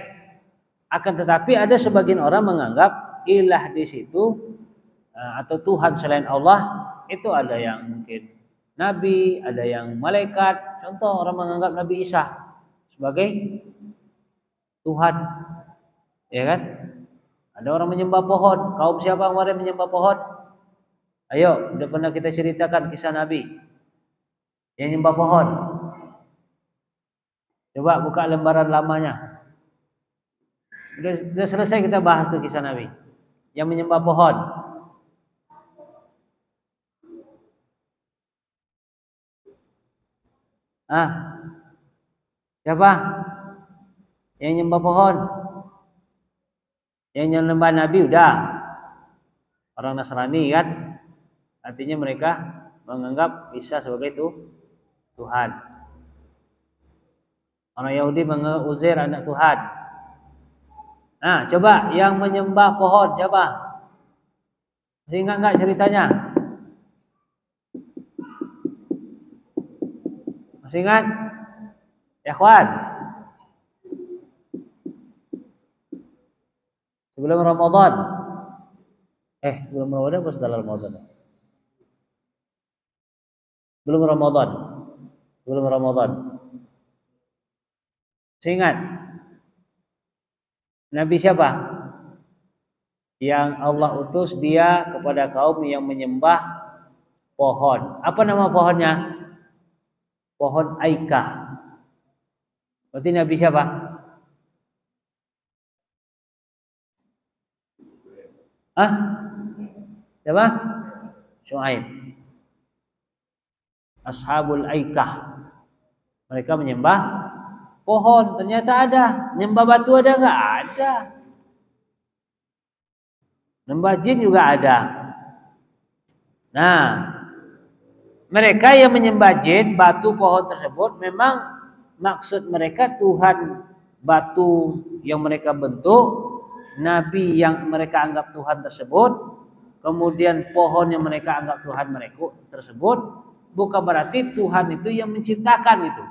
Akan tetapi ada sebagian orang menganggap ilah di situ atau Tuhan selain Allah itu ada yang mungkin nabi, ada yang malaikat. Contoh, orang menganggap Nabi Isa sebagai Tuhan, ya kan? Ada orang menyembah pohon. Kaum siapa kemarin menyembah pohon? Ayo, udah pernah kita ceritakan kisah Nabi yang menyembah pohon. Coba buka lembaran lamanya. Sudah selesai kita bahas tuh kisah Nabi yang menyembah pohon. Siapa yang menyembah pohon? Yang menyembah Nabi udah orang Nasrani kan? Artinya mereka menganggap Isa sebagai Tuhan. Orang Yahudi menganggap Uzair anak Tuhan. Nah, coba yang menyembah pohon siapa? Masih ingat nggak ceritanya? Masih ingat? Ya kawan. Sebelum Ramadan. Belum Ramadan apa setelah Ramadan? Belum Ramadan. Belum Ramadan. Masih ingat? Nabi siapa? Yang Allah utus dia kepada kaum yang menyembah pohon. Apa nama pohonnya? Pohon Aikah. Berarti Nabi siapa? Siapa? Syuaib. Ashabul Aikah. Mereka menyembah pohon. Ternyata ada. Menyembah batu ada nggak? Ada. Menyembah jin juga ada. Nah, mereka yang menyembah jin, batu, pohon tersebut memang maksud mereka Tuhan batu yang mereka bentuk, Nabi yang mereka anggap Tuhan tersebut, kemudian pohon yang mereka anggap Tuhan mereka tersebut, bukan berarti Tuhan itu yang menciptakan itu.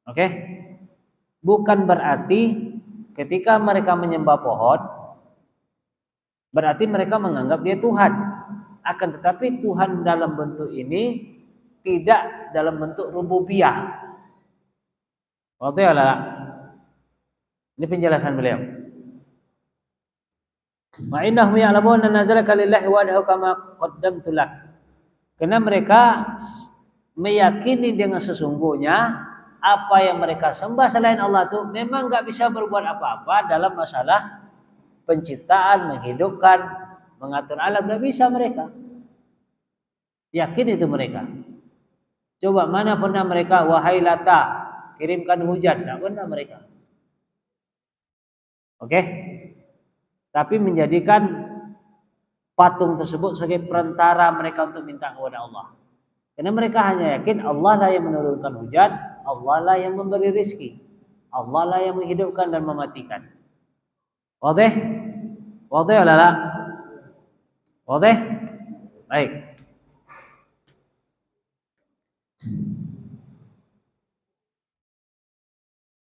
Oke? Bukan berarti ketika mereka menyembah pohon, berarti mereka menganggap dia Tuhan. Akan tetapi Tuhan dalam bentuk ini tidak dalam bentuk rububiyah. Waktu ya lah. Ini penjelasan beliau. Wa innahum ya'lamuna nazalaka lillahi wahdahu kama qaddamtu lak. Karena mereka meyakini dengan sesungguhnya apa yang mereka sembah selain Allah itu memang enggak bisa berbuat apa-apa dalam masalah penciptaan, menghidupkan, mengatur alam, enggak bisa mereka. Yakin itu mereka. Coba mana pernah mereka wahai Lata kirimkan hujan, enggak pernah mereka. Oke? Tapi menjadikan patung tersebut sebagai perantara mereka untuk minta kepada Allah. Karena mereka hanya yakin Allah lah yang menurunkan hujan, Allah lah yang memberi rezeki, Allah lah yang menghidupkan dan mematikan. Wadih? Wadih atau la? Wadih? Baik.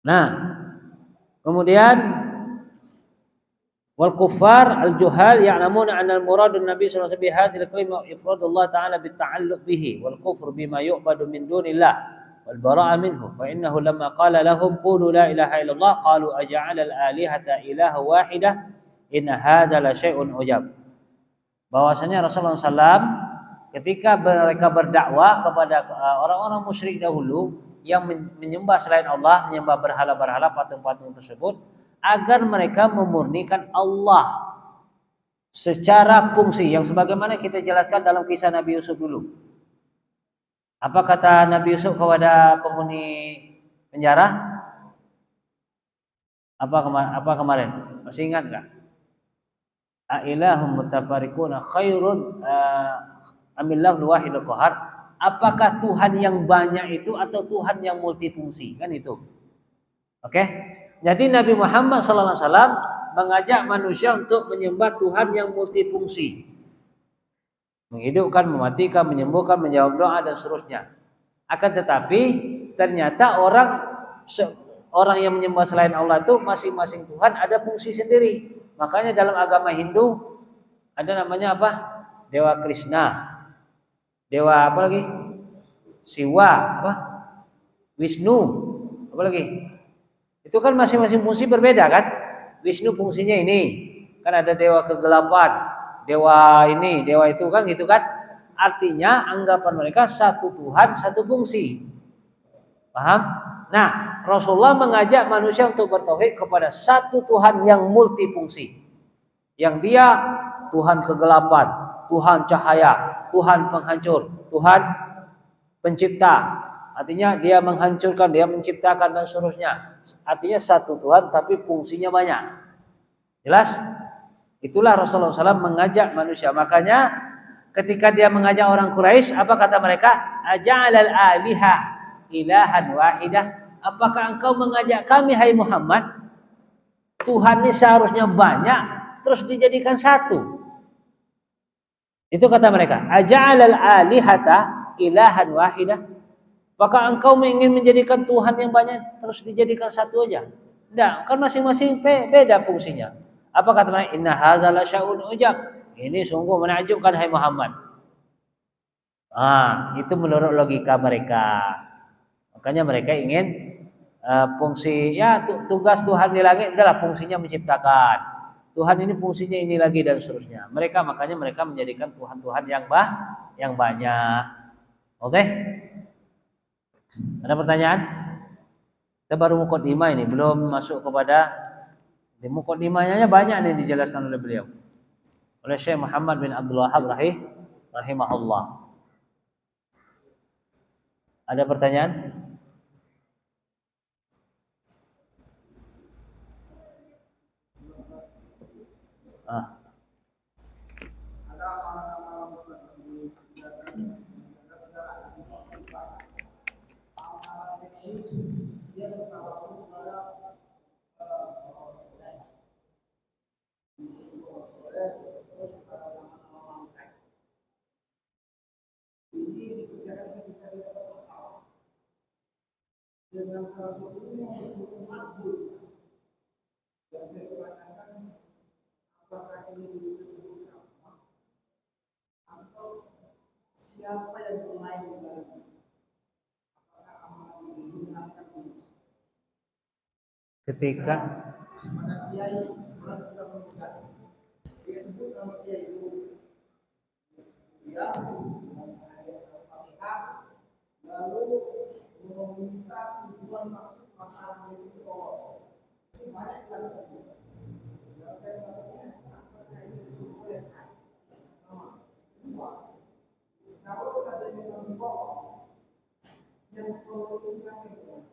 Nah, kemudian wal kuffar al juhal ya'lamuna anna al murad an-nabi sallallahu alaihi wasallam bi hadhihi al-kalimah ifradullah ta'ala bi ta'alluq bihi wal kufr bima yu'badu min dunillah wal bara'a minhu fa innahu lamma qala lahum qulu la ilaha illallah qalu aja'ala al-alihata ilaha wahidah inna hadza la syai'un ujab. Bahwasanya Rasulullah SAW ketika mereka berdakwah kepada orang-orang musyrik dahulu yang menyembah selain Allah, menyembah berhala-berhala, patung-patung tersebut, agar mereka memurnikan Allah secara fungsi yang sebagaimana kita jelaskan dalam kisah Nabi Yusuf dulu. Apa kata Nabi Yusuf kepada penghuni penjara? Apa kemarin? Masih ingat enggak? Ailahum mutafarriquna khairun amillahu wahidul qahar. Apakah Tuhan yang banyak itu atau Tuhan yang multifungsi? Kan itu. Oke? Jadi Nabi Muhammad SAW mengajak manusia untuk menyembah Tuhan yang multifungsi. Menghidupkan, mematikan, menyembuhkan, menjawab doa dan seterusnya. Akan tetapi ternyata orang yang menyembah selain Allah itu masing-masing Tuhan ada fungsi sendiri. Makanya dalam agama Hindu ada namanya apa? Dewa Krishna. Dewa apa lagi? Siwa, apa? Wisnu, apa lagi? Itu kan masing-masing fungsi berbeda kan? Wisnu fungsinya ini, kan ada dewa kegelapan, dewa ini, dewa itu kan gitu kan? Artinya anggapan mereka satu Tuhan, satu fungsi. Paham? Nah, Rasulullah mengajak manusia untuk bertauhid kepada satu Tuhan yang multifungsi. Yang dia Tuhan kegelapan, Tuhan cahaya, Tuhan penghancur, Tuhan pencipta. Artinya dia menghancurkan, dia menciptakan dan seterusnya. Artinya satu Tuhan tapi fungsinya banyak. Jelas? Itulah Rasulullah SAW mengajak manusia. Makanya ketika dia mengajak orang Quraisy, apa kata mereka? Aja'alal alihah ilahan wahidah. Apakah engkau mengajak kami, hai Muhammad, Tuhan ini seharusnya banyak terus dijadikan satu? Itu kata mereka. Aja'alal alihata ilahan wahidah. Apakah engkau ingin menjadikan Tuhan yang banyak terus dijadikan satu aja? Tidak, kan masing-masing beda fungsinya. Apa kata mereka? Inna hadzal sya'un ujab. Ini sungguh menakjubkan, hai Muhammad. Itu menurut logika mereka. Makanya mereka ingin fungsi tugas Tuhan di langit adalah fungsinya menciptakan. Tuhan ini fungsinya ini lagi dan seterusnya. Makanya mereka menjadikan Tuhan-Tuhan yang banyak. Oke? Ada pertanyaan? Kita baru mukadimah ini, belum masuk kepada di mukadimahnya banyak nih dijelaskan oleh beliau. Oleh Syekh Muhammad bin Abdul Wahhab rahimahullah. Ada pertanyaan? Dengan ini yang cukup makbul yang saya katakan, apakah ini disebut atau siapa yang bermain di dalam, apakah amal ini digunakan ketika mana kiai orang sudah meninggal, dia sebut nama kiai itu dia lalu meminta tujuan maksud masalah itu banyak kan yang saya maksudnya apakah ini boleh kalau katanya kami pokok yang perlu Islam itu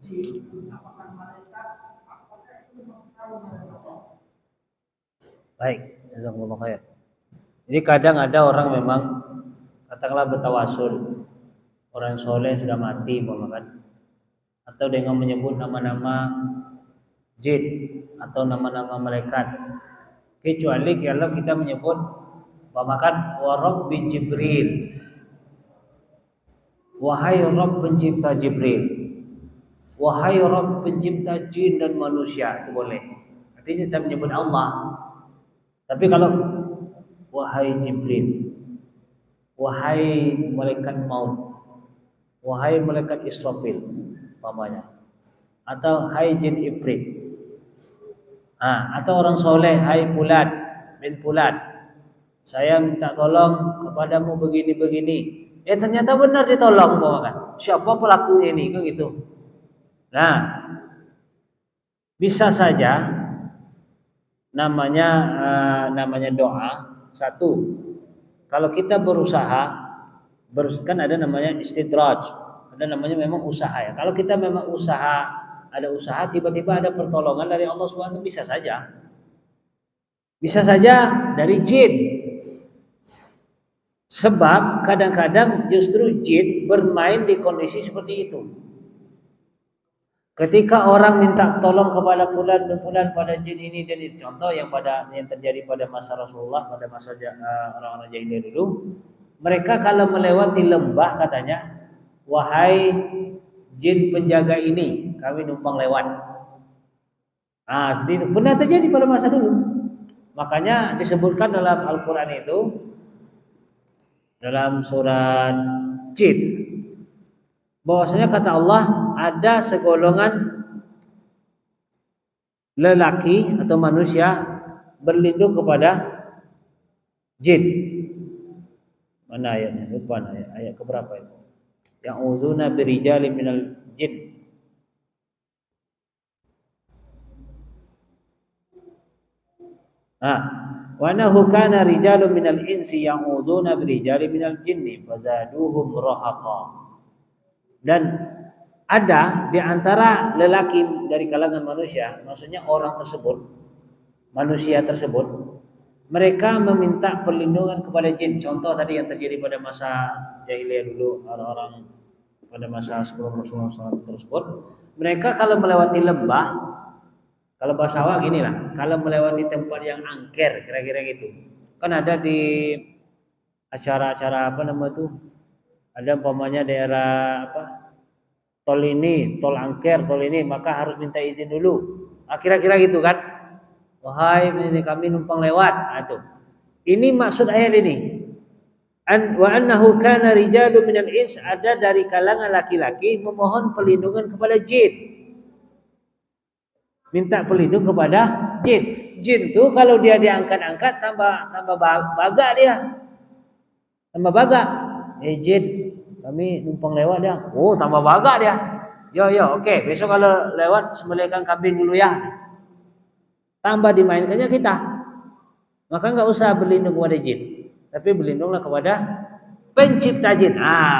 jin apakah malaikat apakah itu masuk dalam malaikat. Baik, jazakumullah khair. Jadi kadang ada orang memang katakanlah bertawasul, orang soleh sudah mati kan, atau dengan menyebut nama-nama jin atau nama-nama malaikat, kecuali kalau kita menyebut umpamakan wa rabbi Jibril, wahai Rabb pencipta Jibril, wahai Rabb pencipta jin dan manusia, itu boleh. Artinya kita menyebut Allah. Tapi kalau wahai Jibril, wahai malaikat maut, wahai malaikat Israfil, umpamanya, atau hai jin Ifrit, atau orang soleh, hai Fulan bin Fulan, saya minta tolong kepadamu begini-begini. Ternyata benar ditolong, umpamakan. Siapa pelakunya ini, kan gitu. Nah, bisa saja namanya doa satu. Kalau kita berusaha, kan ada namanya istidraj, ada namanya memang usaha ya. Kalau kita memang ada usaha tiba-tiba ada pertolongan dari Allah SWT, bisa saja dari jin. Sebab kadang-kadang justru jin bermain di kondisi seperti itu. Ketika orang minta tolong kepada fulan dan fulan pada jin ini dan itu, contoh yang terjadi pada masa Rasulullah, pada masa orang-orang jahiliyah dulu, mereka kalau melewati lembah katanya, wahai jin penjaga ini, kami numpang lewat. Itu pernah terjadi pada masa dulu. Makanya disebutkan dalam Al-Quran itu, dalam surat Jin, bahwasanya kata Allah ada segolongan lelaki atau manusia berlindung kepada jin. Mana ayatnya? Lupa ayat keberapa itu? ya'udzuna birijalin minal jin. Wa annahu kana rijalun minal insi ya'udzuna birijalin minal jinni fazaduhum rahaqa. Dan ada di antara lelaki dari kalangan manusia, maksudnya orang tersebut, manusia tersebut, mereka meminta perlindungan kepada jin. Contoh tadi yang terjadi pada masa jahiliyah dulu, orang-orang pada masa sebelum Rasulullah SAW tersebut, mereka kalau melewati lembah, kalau bahasa awak gini lah, kalau melewati tempat yang angker, kira-kira gitu. Kan ada di acara-acara apa nama itu? Ada umpamanya daerah apa? Tol ini, tol angker, tol ini, maka harus minta izin dulu. Kira-kira gitu kan? Wahai ini kami numpang lewat. Itu. Ini maksud ayat ini. Wa annahu kana rijalun minal ins, ada dari kalangan laki-laki memohon perlindungan kepada jin. Minta perlindungan kepada jin. Jin tuh kalau dia diangkat-angkat tambah baga dia. Tambah baga. Jin, kami numpang lewat dia. Oh, tambah baga dia. Yo, oke. Besok kalau lewat sembelihkan kambing dulu ya. Tambah dimainkannya kita. Maka enggak usah berlindung kepada jin, tapi berlindunglah kepada pencipta jin.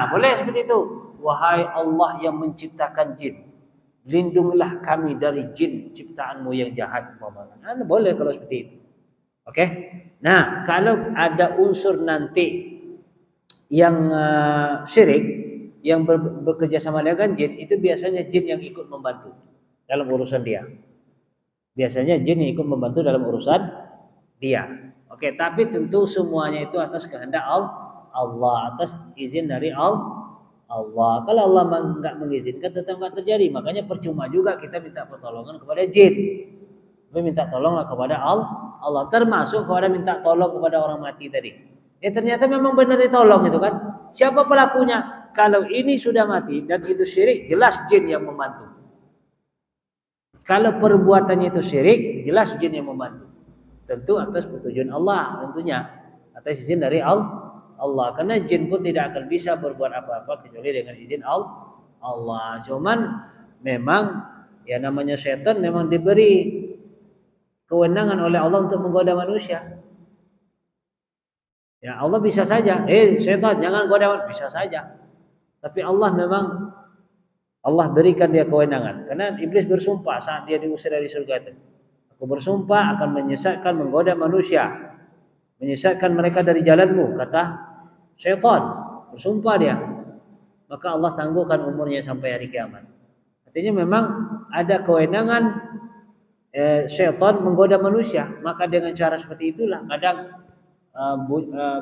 Boleh seperti itu. Wahai Allah yang menciptakan jin, lindungilah kami dari jin ciptaanmu yang jahat. Boleh kalau seperti itu. Oke. Nah, kalau ada unsur nanti yang syirik, yang bekerja sama dengan jin, itu biasanya jin yang ikut membantu dalam urusan dia. Biasanya jin yang ikut membantu dalam urusan dia. Oke, tapi tentu semuanya itu atas kehendak Allah, atas izin dari Allah. Kalau Allah enggak mengizinkan, tetap enggak terjadi. Makanya percuma juga kita minta pertolongan kepada jin. Kita minta tolonglah kepada Allah, termasuk kepada minta tolong kepada orang mati tadi. Ternyata memang benar ditolong itu kan. Siapa pelakunya? Kalau ini sudah mati dan itu syirik, jelas jin yang membantu. Kalau perbuatannya itu syirik, jelas jin yang membantu. Tentu atas petunjuk Allah, tentunya atas izin dari Allah. Karena jin pun tidak akan bisa berbuat apa-apa kecuali dengan izin Allah. Cuman memang ya namanya setan memang diberi kewenangan oleh Allah untuk menggoda manusia. Ya Allah bisa saja, setan jangan goda manusia, bisa saja. Tapi Allah memang Allah berikan dia kewenangan. Karena iblis bersumpah saat dia diusir dari surga itu. Aku bersumpah akan menyesatkan, menggoda manusia, menyesatkan mereka dari jalanmu, kata syaitan. Bersumpah dia. Maka Allah tangguhkan umurnya sampai hari kiamat. Artinya memang ada kewenangan syaitan menggoda manusia. Maka dengan cara seperti itulah kadang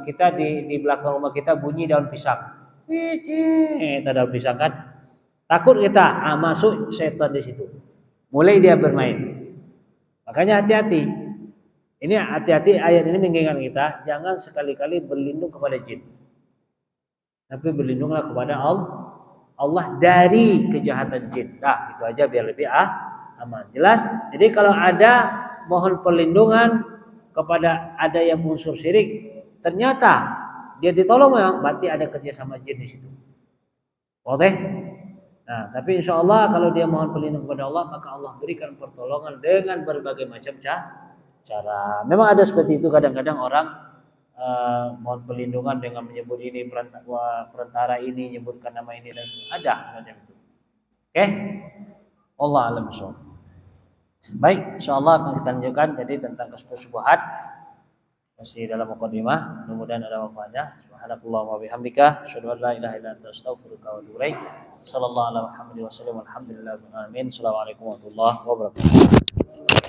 kita di belakang rumah kita bunyi daun pisang. Kita daun pisang kan. Takut kita, masuk setan di situ. Mulai dia bermain. Makanya hati-hati. Ini hati-hati, ayat ini mengingatkan kita jangan sekali-kali berlindung kepada jin. Tapi berlindunglah kepada Allah dari kejahatan jin. Nah, itu aja biar lebih aman. Jelas? Jadi kalau ada mohon perlindungan kepada ada yang unsur syirik, ternyata dia ditolong memang, berarti ada kerjasama jin di situ. Oke? Nah, tapi insya Allah kalau dia mohon perlindungan kepada Allah, maka Allah berikan pertolongan dengan berbagai macam cara. Memang ada seperti itu kadang-kadang orang mohon perlindungan dengan menyebut ini perantara ini, menyebutkan nama ini dan ada macam itu. Oke? Allah alam bissawab. Baik, insyaallah akan kita lanjutkan jadi tentang kesyubhat masih dalam mukadimah, mudah-mudahan ada manfaatnya. Subhanakallahumma wa bihamdika, asyhadu an la ilaha illa anta, astaghfiruka wa atubu ilaik. Sallallahu alaihi wa sallam, alhamdulillah rabbil alamin. Assalamualaikum warahmatullahi wabarakatuh.